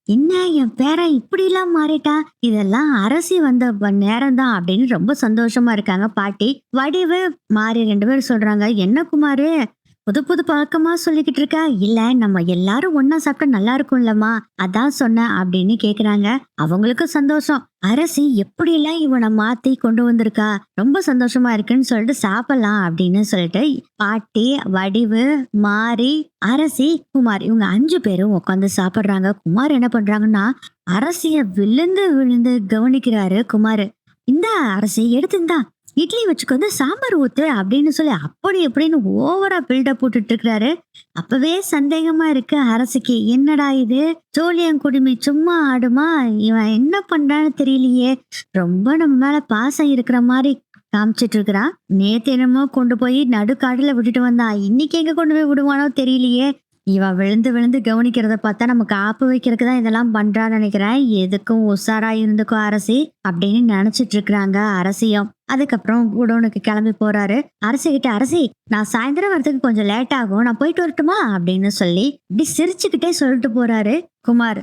[SPEAKER 1] என்ன என் பேரன் இப்படி எல்லாம் மாறிட்டான், இதெல்லாம் அரசி வந்த நேரம் தான் அப்படின்னு ரொம்ப சந்தோஷமா இருக்காங்க பாட்டி. வடிவு மாறி ரெண்டு பேரும் சொல்றாங்க, என்ன குமாரு புது புது பழக்கமா சொல்லிக்கிட்டு இருக்கா? இல்ல நம்ம எல்லாரும் ஒண்ணா சாப்பிட்டா நல்லா இருக்கும்லம்மா, அதான் சொன்னேன் அப்படின்னு கேக்குறாங்க. அவங்களுக்கும் சந்தோஷம். அரசி எப்படி எல்லாம் இவனை மாத்தி கொண்டு வந்திருக்கா, ரொம்ப சந்தோஷமா இருக்குன்னு சொல்லிட்டு சாப்பிடலாம் அப்படின்னு சொல்லிட்டு பாட்டி, வடிவு, மாரி, அரசி, குமார் இவங்க 5 பேரும் உட்காந்து சாப்பிடுறாங்க. குமார் என்ன பண்றாங்கன்னா, அரசிய விழுந்து விழுந்து கவனிக்கிறாரு குமாரு. இந்தா அரசி எடுத்து இந்தா இட்லி வச்சுக்கொண்டு சாம்பார் ஊத்து அப்படின்னு சொல்லி அப்படி எப்படின்னு ஓவரா பில்டப் போட்டுட்டு இருக்கிறாரு. அப்பவே சந்தேகமா இருக்கு அரசிக்கு, என்னடா இது சோழியம் குடுமி சும்மா ஆடுமா, இவன் என்ன பண்றான்னு தெரியலையே, ரொம்ப நம்ம மேல பாசம் இருக்கிற மாதிரி காமிச்சிட்டு இருக்கிறான். நேத்து என்னமோ கொண்டு போய் நடுக்காடுல விட்டுட்டு வந்தான், இன்னைக்கு எங்க கொண்டு போய் விடுவானோ தெரியலையே. இவன் விழுந்து விழுந்து கவனிக்கிறத பார்த்தா நமக்கு ஆப்பு வைக்கிறதுக்கு தான் இதெல்லாம் பண்றான்னு நினைக்கிறேன். எதுக்கும் உஷாரா இருந்துக்கும் அரசி அப்படின்னு நினைச்சிட்டு இருக்கிறாங்க அரசியும். அதுக்கப்புறம் குடோனுக்கு கிளம்பி போறாரு. அரசி கிட்ட, அரசி நான் சாயந்தரம் வரதுக்கு கொஞ்சம் லேட் ஆகும், நான் போயிட்டு வரட்டுமா அப்படின்னு சொல்லி இப்படி சிரிச்சுக்கிட்டே சொல்லிட்டு போறாரு குமார்.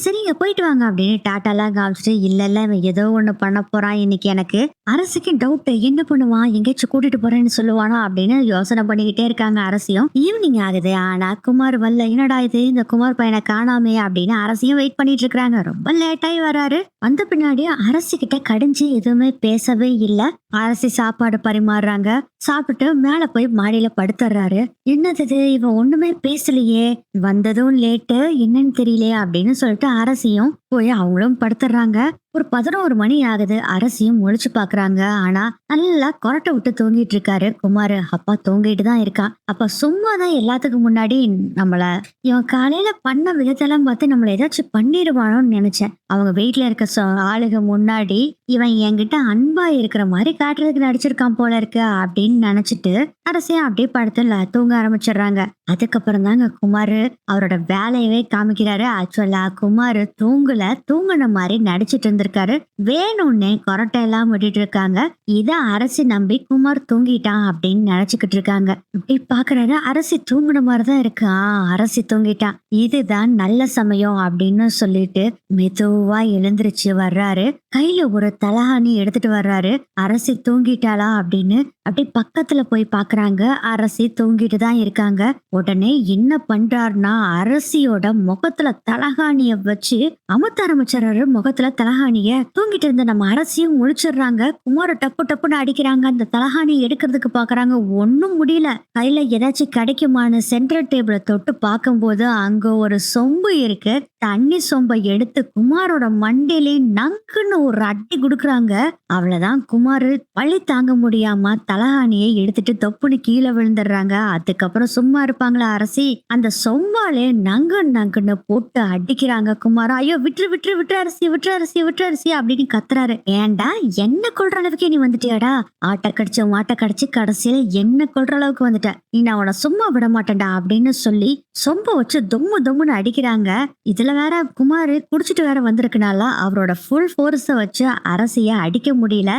[SPEAKER 1] சரிங்க போயிட்டு வாங்க அப்படின்னு டாட்டாலாம் காமிச்சிட்டு, இல்ல இல்ல இவன் ஏதோ ஒண்ணு பண்ண போறான் இன்னைக்கு. எனக்கு அரசிக்கு டவுட், என்ன பண்ணுவான், எங்கேயாச்சும் கூட்டிட்டு போறேன்னு சொல்லுவானோ அப்படின்னு யோசனை பண்ணிக்கிட்டே இருக்காங்க அரசியும். ஈவினிங் ஆகுது, ஆனா குமார் வரல. என்னடா இது இந்த குமார் பையனை காணாமே அப்படின்னு அரசியும் வெயிட் பண்ணிட்டு இருக்காங்க. ரொம்ப லேட்டாகி வராரு. வந்த பின்னாடி அரசி கிட்ட கடிஞ்சு எதுவுமே பேசவே இல்லை. அரசி சாப்பாடு பரிமாறுறாங்க. சாப்பிட்டு மேல போய் மாடியில படுத்துறாரு. என்னது இது, இவன் ஒண்ணுமே பேசலையே, வந்ததும் லேட்டு, என்னன்னு தெரியலையே அப்படின்னு சொல்லிட்டு அரசியும் போய் அவங்களும் படுத்துறாங்க. ஒரு 11 மணி ஆகுது. அரசியும் முழிச்சு பாக்குறாங்க. ஆனா நல்லா கொரட்டை விட்டு தூங்கிட்டு இருக்காரு குமாரு. அப்பா தூங்கிட்டு தான் இருக்கான். அப்ப சும்மாதான் எல்லாத்துக்கும் முன்னாடி நம்மள இவன் காலையில பண்ண விதத்தெல்லாம் பார்த்து நம்மள ஏதாச்சும் பண்ணிடுவானோன்னு நினைச்சேன். அவங்க வீட்டுல இருக்க ஆளுக முன்னாடி இவன் என்கிட்ட அன்பா இருக்கிற மாதிரி காட்டுறதுக்கு நடிச்சிருக்கான் போல இருக்கு அப்படின்னு நினைச்சிட்டு அரசியா அப்படியே படத்துல தூங்க ஆரம்பிச்சிடுறாங்க. அதுக்கப்புறம் தாங்க குமாரு அவரோட வேலையவே காமிக்கிறாரு. ஆக்சுவலா குமாரு தூங்குன மாதிரி நடிச்சிட்டு இருந்திருக்காரு. வேணும்னே கொரட்டை எல்லாம் விட்டுட்டு இருக்காங்க. இத அரசி நம்பி குமார் தூங்கிட்டான் அப்படின்னு நினைச்சுக்கிட்டு இருக்காங்க. இப்படி பாக்குறாரு, அரசி தூங்குன மாதிரிதான் இருக்கு. அரசி தூங்கிட்டான், இதுதான் நல்ல சமயம் அப்படின்னு சொல்லிட்டு மெதுவா எழுந்திருச்சு வர்றாரு. கையில ஒரு தலகாணி எடுத்துட்டு வர்றாரு. அரசி தூங்கிட்டாளா அப்படின்னு அப்படி பக்கத்துல போய் பாக்குறாங்க. அரசி தூங்கிட்டு தான் இருக்காங்க. உடனே என்ன பண்றாருன்னா, அரசியோட முகத்துல தலகாணிய வச்சு அமுத்த ஆரம்பிச்சாரு. முகத்துல தலகாணிய தூங்கிட்டு இருந்த நம்ம அரசியும் முழிச்சிடுறாங்க. குமார டப்பு டப்புன்னு அடிக்கிறாங்க. அந்த தலகாணியை எடுக்கிறதுக்கு பாக்குறாங்க, ஒன்னும் முடியல. கையில ஏதாச்சும் கிடைக்குமான்னு சென்ட்ரல் டேபிள தொட்டு பார்க்கும்போது அங்க ஒரு சொம்பு இருக்கு. தண்ணி சொம்பை எடுத்து குமாரோட மண்டையிலே நங்குன்னு ஒரு அடி குடுக்குறாங்க. அவ்வளவுதான், குமாரு வலி தாங்க முடியாம தலகாணியை எடுத்துட்டு தொப்புன்னு கீழே விழுந்துடுறாங்க. அதுக்கப்புறம் சும்மா இருப்பாங்களா அரசி, அந்த சொம்பாலே நங்குன்னு போட்டு அடிக்கிறாங்க குமார. ஐயோ விட்டுரு விட்டுரு விட்டுரு அரசி, விட்டுரு அரசி, விட்டுரு அரசி அப்படின்னு கத்துறாரு. ஏன்டா என்ன கொல்ற அளவுக்கு நீ வந்துட்டியாடா, ஆட்டை கடிச்சு மாட்டை கடிச்சு கடைசியில என்ன கொல்ற அளவுக்கு வந்துட்ட, நீ நான் உன சும்மா விட மாட்டேன்டா அப்படின்னு சொல்லி சொம்ப வச்சு தொம்முன்னு அடிக்கிறாங்க. இதுல வேற குமாரு குடிச்சிட்டு வேற வந்திருக்கனால அவரோட ஃபுல் ஃபோர்ஸ வச்சு அரசிய அடிக்க முடியல.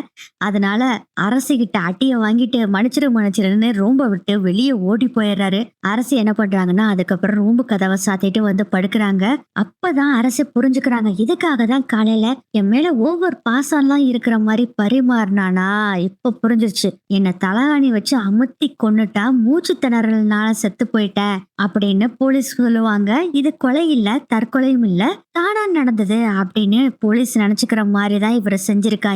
[SPEAKER 1] அதனால அரசிகிட்ட அட்டிய வாங்கிட்டு மன்னிச்சிருன்னு ரூம்ப விட்டு வெளியே ஓடி போயிடுறாரு. அரசி என்ன பண்றாங்கன்னா, அதுக்கப்புறம் ரூம்பு கதவை சாத்திட்டு வந்து படுக்கிறாங்க. அப்பதான் அரசி புரிஞ்சுக்கிறாங்க, இதுக்காக தான் காலையில என் மேல ஓவர் பாசம்லாம் இருக்கிற மாதிரி பரிமாறினானா. இப்ப புரிஞ்சிருச்சு, என்ன தலகாணி வச்சு அமுத்தி கொன்னுட்டா, மூச்சு திணறல்னால செத்து போயிட்டேன் அப்படின்னு போலீஸ் சொல்லுவாங்க. இது கொலை இல்ல, தற்கொலையும் இல்ல, தானா நடந்தது அப்படின்னு போலீஸ் நினைச்சுக்கிற மாதிரிதான் இவரை செஞ்சிருக்கான்.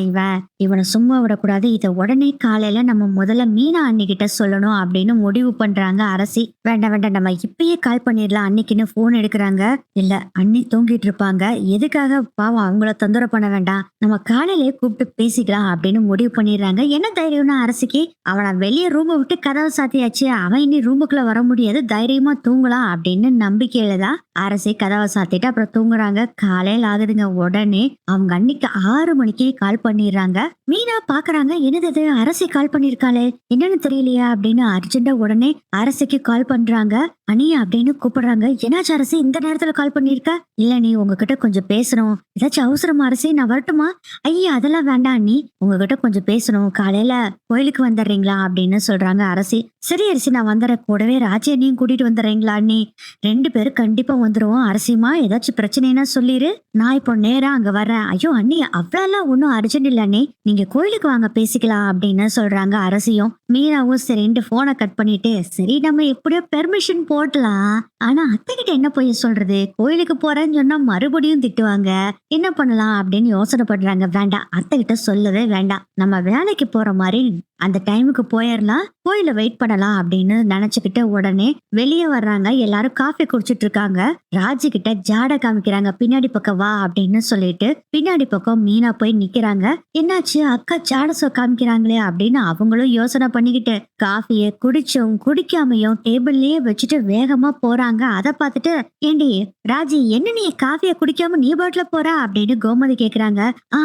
[SPEAKER 1] இவனை சும்மா விடக்கூடாது, இதை உடனே காலையில நம்ம முதல்ல மீனா அண்ணி கிட்ட சொல்லணும் அப்படின்னு முடிவு பண்றாங்க அரசி. வேண்டாம் நம்ம இப்பயே கால் பண்ணிடலாம் அன்னைக்குன்னு போன் எடுக்கிறாங்க. இல்ல, அண்ணி தூங்கிட்டு இருப்பாங்க, எதுக்காக பாவம் அவங்கள தொந்தரவு பண்ண வேண்டாம், நம்ம காலையிலேயே கூப்பிட்டு பேசிக்கலாம் அப்படின்னு முடிவு பண்ணிடுறாங்க. என்ன தைரியம்னா அரசிக்கு, அவனை வெளியே ரூமை விட்டு கதவை சாத்தியாச்சு, அவன் இனி ரூமுக்குள்ள வர முடியாது, தைரியமா தூங்கலாம் அப்படின்னு நம்பிக்கையில தான் அரசி கதவை சாத்தி பார்த்துட்டு அப்புறம் தூங்குறாங்க. காலையில ஆகுதுங்க. உடனே அவங்க அன்னைக்கு 6 மணிக்கு கால் பண்ணிடுறாங்க. மீனா பாக்குறாங்க, என்னது இது அரசி கால் பண்ணிருக்காளே, என்னன்னு தெரியலையா அப்படின்னு அர்ஜென்ட்டா உடனே அரசிக்கு கால் பண்றாங்க. அனி அப்படின்னு கூப்பிடுறாங்க. என்னாச்சு அரசி, இந்த நேரத்துல கால் பண்ணிருக்க? இல்ல நீ உங்ககிட்ட கொஞ்சம் பேசணும். ஏதாச்சும் அவசரமா அரசி, நான் வரட்டுமா? ஐயா அதெல்லாம் வேண்டாம் அண்ணி, உங்ககிட்ட கொஞ்சம் பேசணும். காலையில கோயிலுக்கு வந்துடுறீங்களா அப்படின்னு சொல்றாங்க அரசி. சரி அரசி, நான் வந்துடுறேன். கூடவே ராஜி அண்ணியும் கூட்டிட்டு வந்துடுறீங்களா அண்ணி? 2 பேரும் கண்டிப்பா வந்துருவோம். அரசிமா ஏதாச்சும் பிரச்சனைனா சொல்லிரு, நான் இப்போ நேரா அங்க வர்றேன். ஐயோ அண்ணி, அவ்வளவுலாம் ஒன்னும் அர்ஜென்ட் இல்ல அண்ணி, நீங்க கோயிலுக்கு வாங்க பேசிக்கலாம் அப்படின்னு சொல்றாங்க அரசியும். மீனாவும் சரின்ட்டு போனை கட் பண்ணிட்டு, சரி நம்ம எப்படியோ பெர்மிஷன் போடலாம், ஆனா அத்தை கிட்ட என்ன போய் சொல்றது, கோயிலுக்கு போறேன்னு சொன்னா மறுபடியும் திட்டுவாங்க, என்ன பண்ணலாம் அப்படின்னு யோசனை பண்றாங்க. வேண்டாம், அத்தை கிட்ட சொல்லவே வேண்டாம், நம்ம வேலைக்கு போற மாதிரி அந்த டைமுக்கு போயிடலாம், கோயில வெயிட் பண்ணலாம் அப்படின்னு நினைச்சுக்கிட்டு உடனே வெளியே வர்றாங்க. எல்லாரும் காஃபி குடிச்சிட்டு இருக்காங்க. ராஜி கிட்ட ஜாட காமிக்கிறாங்க. பின்னாடி பக்கம் வா அப்படின்னு சொல்லிட்டு பின்னாடி பக்கம் மீனா போய் நிக்கிறாங்க. என்னாச்சு அக்கா ஜாட காமிக்கிறாங்களே அப்படின்னு அவங்களும் யோசனை பண்ணிக்கிட்டு காஃபிய குடிச்சும் குடிக்காமையும் டேபிள்லயே வச்சுட்டு வேகமா போறாங்க. அதை பார்த்துட்டு, ஏண்டி ராஜி, என்ன நீ காஃபிய குடிக்காம நீ பாட்டுல போற அப்படின்னு கோமதி கேக்குறாங்க.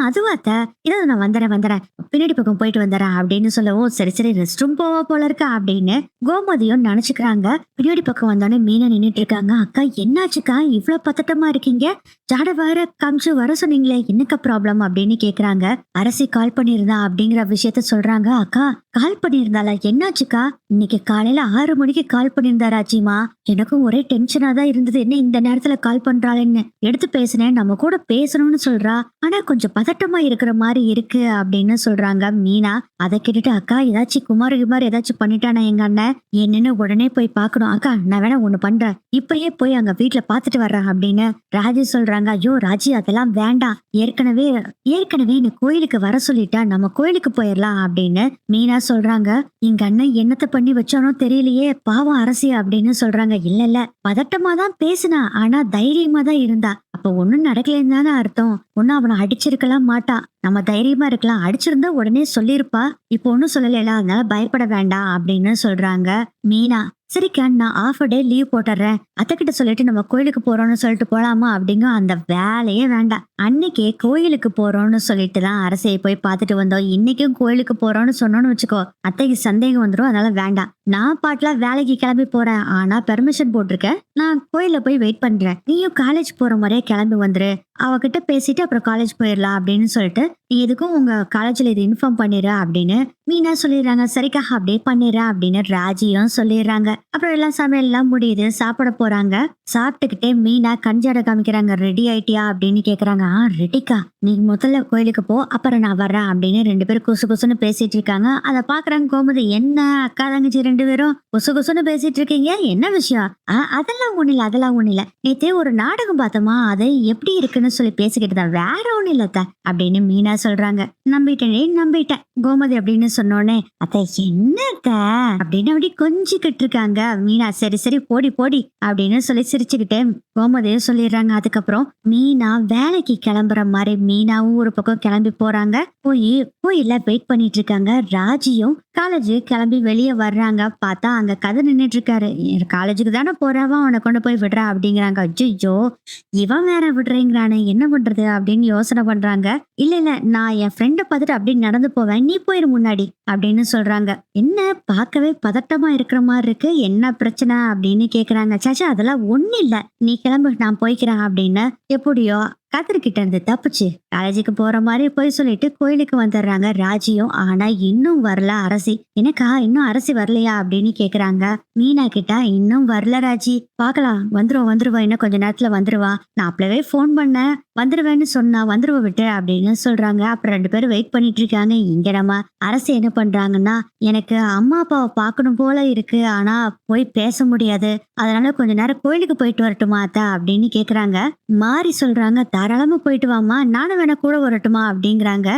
[SPEAKER 1] அதுவா அத்த, இதை நான் வந்துறேன் பின்னாடி பக்கம் போயிட்டு வந்துறேன் அப்படின்னு சொல்லவும், சரி சரி ரெஸ்ட் ரூம் போவா போல இருக்கா அப்படின்னு கோமதியும் நினைச்சுக்கிறாங்க. பின்னாடி பக்கம் வந்தோடனே மீனா நின்னுட்டு இருக்காங்க. அக்கா என்னாச்சுக்கா இவ்வளவு பதட்டமா இருக்கீங்க, ஜாட வேற காமிச்சு வர சொன்னீங்களே, என்னக்கா ப்ராப்ளம் அப்படின்னு கேக்குறாங்க. அரசி கால் பண்ணியிருந்தா அப்படிங்கிற விஷயத்த சொல்றாங்க. அக்கா கால் பண்ணியிருந்தாளா, என்னாச்சுக்கா? இன்னைக்கு காலையில 6 மணிக்கு கால் பண்ணியிருந்தா ராஜிமா, எனக்கும் ஒரே டென்ஷனா தான் இருந்தது, என்ன இந்த நேரத்துல கால் பண்றாளேன்னு எடுத்து பேசினேன், நம்ம கூட பேசணும்னு சொல்றா, ஆனா கொஞ்சம் பதட்டமா இருக்கிற மாதிரி இருக்கு அப்படின்னு சொல்றாங்க மீனா. அதை கேட்டுட்டு, அக்கா ஏதாச்சும் குமார் ஏதாச்சும் பண்ணிட்டானா எங்க அண்ணன், என்னன்னு உடனே போய் பாக்கணும். அக்கா நான் வேணா ஒண்ணு பண்றேன், இப்பயே போய் அங்க வீட்டுல பாத்துட்டு வர்றேன் அப்படின்னு ராஜி சொல்றாங்க. ஐயோ ராஜி அதெல்லாம் வேண்டாம், ஏற்கனவே என்ன கோயிலுக்கு வர சொல்லிட்டா, நம்ம கோயிலுக்கு போயிடலாம் அப்படின்னு மீனா சொல்றாங்க. எங்க அண்ணன் என்னத்தை பண்ணி வச்சானோ தெரியலையே, பாவம் அரசி அப்படின்னு சொல்றாங்க. இல்ல பதட்டமா தான் பேசினா, ஆனா தைரியமா தான் இருந்தா, அப்ப ஒண்ணும் நடக்கலன்னு தானே அர்த்தம், ஒன்னும் அவனை அடிச்சிருக்கலாம் மாட்டா, நம்ம தைரியமா இருக்கலாம், அடிச்சிருந்தா உடனே சொல்லிருப்பா, இப்போ ஒன்னும் சொல்லல, அதனால பயப்பட வேண்டாம் அப்படின்னு சொல்றாங்க மீனா. சரிக்கா நான் ஆஃப் டே லீவ் போட்டுறேன், அத்தைக்கிட்ட சொல்லிட்டு நம்ம கோயிலுக்கு போறோம்னு சொல்லிட்டு போலாமா அப்படிங்க. அந்த வேலையே வேண்டாம், அன்னைக்கே கோயிலுக்கு போறோம்னு சொல்லிட்டு தான் அரசையை போய் பார்த்துட்டு வந்தோம், இன்னைக்கும் கோயிலுக்கு போறோம்னு சொன்னோன்னு வச்சுக்கோ அத்தைக்கு சந்தேகம் வந்துடும், அதனால வேண்டாம், நான் பாட்டுல வேலைக்கு கிளம்பி போறேன், ஆனா பெர்மிஷன் போட்டிருக்கேன், நான் கோயில போய் வெயிட் பண்றேன், நீயும் காலேஜ் போற மாதிரியே கிளம்பி வந்துரு, அவகிட்ட பேசிட்டு அப்புறம் காலேஜ் போயிடலாம் அப்படின்னு சொல்லிட்டு நீ எதுக்கும் உங்க காலேஜ்ல இது இன்ஃபார்ம் பண்ணிடுற அப்படின்னு மீனா சொல்லிடுறாங்க. சரிக்கா அப்படியே பண்ணிடுறேன் அப்படின்னு ராஜியும் சொல்லிடுறாங்க. அப்புறம் எல்லாம் சமையல் எல்லாம் முடியுது, சாப்பிட போறாங்க. சாப்பிட்டுக்கிட்டே மீனா கஞ்சாட காமிக்கிறாங்க. ரெடி ஆயிட்டியா அப்படின்னு கேக்குறாங்க. ரெடிக்கா, நீ முதல்ல கோயிலுக்கு போ, அப்புறம் நான் வர்றேன் அப்படின்னு 2 பேரும் குசு குசுன்னு பேசிட்டு இருக்காங்க. அதை பாக்குறாங்க கோமதி. என்ன அக்கா தங்கச்சி 2 பேரும் குசு குசுன்னு பேசிட்டு இருக்கீங்க, என்ன விஷயம்? அதெல்லாம் ஒண்ணு இல்ல, நேத்தே ஒரு நாடகம் பார்த்தோமா, அது எப்படி இருக்குன்னு சொல்லி பேசிக்கிட்டு தான், வேற ஒண்ணு இல்லத்த அப்படின்னு மீனா சொல்றாங்க. நம்பிட்டேன் கோமதி அப்படின்னு சொன்னோடனே, அத்த என்னத்த அப்படின்னு அப்படி கொஞ்சிக்கிட்டு இருக்காங்க மீனா. சரி சரி போடி அப்படின்னு சொல்லி சிரிச்சுக்கிட்டே கோமதியும் சொல்லிடுறாங்க. அதுக்கப்புறம் மீனா வேலைக்கு கிளம்புற மாதிரி மீனாவும் ஒரு பக்கம் கிளம்பி போறாங்க. கோயில வெயிட் பண்ணிட்டு இருக்காங்க. ராஜியும் காலேஜ் கிளம்பி வெளியே வர்றாங்க. பார்த்தா அங்க கதை நின்றுட்டு இருக்காரு. காலேஜுக்கு தானே போறாவா, அவனை கொண்டு போய் விடுறா அப்படிங்கிறாங்க. அஜ்ஜோ இவன் வேற விடுறேங்கிறானே, என்ன பண்றது அப்படின்னு யோசனை பண்றாங்க. இல்ல நான் என் ஃப்ரெண்டை பார்த்துட்டு அப்படின்னு நடந்து போவேன், நீ போயிரு முன்னாடி அப்படின்னு சொல்றாங்க. என்ன பார்க்கவே பதட்டமா இருக்கிற மாதிரி இருக்கு, என்ன பிரச்சனை அப்படின்னு கேக்குறாங்க. சாச்சா அதெல்லாம் ஒண்ணு இல்ல, நீ கிளம்பு நான் போய்க்கிறேன் அப்படின்னு எப்படியோ கதிர்கிட்ட இருந்து தப்பிச்சு காலேஜுக்கு போற மாதிரி போய் சொல்லிட்டு கோயிலுக்கு வந்துடுறாங்க ராஜியும். ஆனா இன்னும் வரல அரசி. எனக்கா இன்னும் அரசி வரலையா அப்படின்னு கேக்குறாங்க மீனா கிட்ட. இன்னும் வரல ராஜி, பாக்கலாம், வந்துருவா இன்னும் கொஞ்ச நேரத்துல வந்துருவா, நான் அப்பவே போன் பண்ணேன், வந்துருவேன்னு சொன்னா, வந்துருவ விட்டு அப்படின்னு சொல்றாங்க. அப்புறம் 2 பேரும் வெயிட் பண்ணிட்டு இருக்காங்க. இங்க நம்ம அரசு என்ன பண்றாங்கன்னா, எனக்கு அம்மா அப்பாவை பார்க்கணும் போல இருக்கு, ஆனா போய் பேச முடியாது, அதனால கொஞ்ச நேரம் கோயிலுக்கு போயிட்டு வரட்டுமா அத்தா அப்படின்னு கேக்குறாங்க. மாறி சொல்றாங்க, தாராளமா போயிட்டு வாமா, நானும் வேணா கூட வரட்டுமா அப்படிங்கிறாங்க.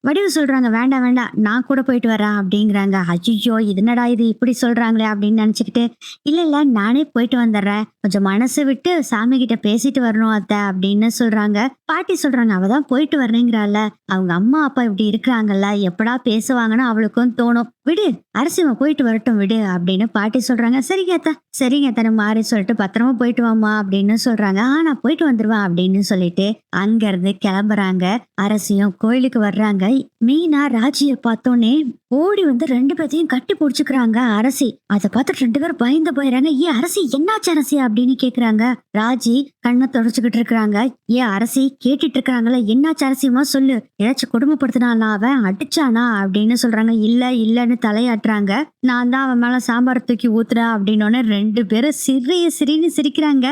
[SPEAKER 1] வடிவு சொல்றாங்க, வேண்டாம் வேண்டாம் நான் கூட போயிட்டு வரேன் அப்படிங்கிறாங்க. ஐயோ, இது என்னடா இது இப்படி சொல்றாங்களே அப்படின்னு நினைச்சுக்கிட்டு, இல்ல இல்ல நானே போயிட்டு வந்துடுறேன், கொஞ்சம் மனசு விட்டு சாமி கிட்ட பேசிட்டு வரணும் அத்தை அப்படின்னு சொல்றாங்க. பாட்டி சொல்றாங்க, அவதான் போயிட்டு வரேங்கிறாள், அவங்க அம்மா அப்பா இப்படி இருக்கிறாங்கல்ல, எப்படா பேசுவாங்கன்னு அவளுக்கும் தோணும், விடு அரசியம்மா போயிட்டு வரட்டும் விடு அப்படின்னு பாட்டி சொல்றாங்க. சரிங்க அத்தை, சரிங்க அத்தை மாறி சொல்லிட்டு பத்திரமா போயிட்டு வாமா அப்படின்னு சொல்றாங்க. நான் போயிட்டு வந்துருவேன் அப்படின்னு சொல்லிட்டு அங்க இருந்து கிளம்புறாங்க. அரசியும் கோயிலுக்கு வர்றாங்க. மீனா ராஜிய பார்த்தோன்னே ஓடி வந்து ரெண்டு பேத்தையும் கட்டி பிடிச்சுக்கிறாங்க அரசி. அதை பார்த்துட்டு ரெண்டு பேரும் பயந்து போயிடறாங்க. ஏன் அரசி, என்னாச்சு அரசி அப்படின்னு கேக்குறாங்க. ராஜி கண்ணை தொடச்சுக்கிட்டு இருக்கிறாங்க. ஏன் அரசி கேட்டுட்டு இருக்காங்களா, என்னாச்சு அரசியமா சொல்லு, ஏதாச்சும் கொடுமைப்படுத்தினானா, அவன் அடிச்சானா அப்படின்னு சொல்றாங்க. இல்ல இல்லன்னு தலையாட்டுறாங்க. நான் தான் அவன் மேல சாம்பார் தூக்கி ஊத்துறேன் அப்படின்னு ரெண்டு பேரும் சிரின்னு சிரிக்கிறாங்க.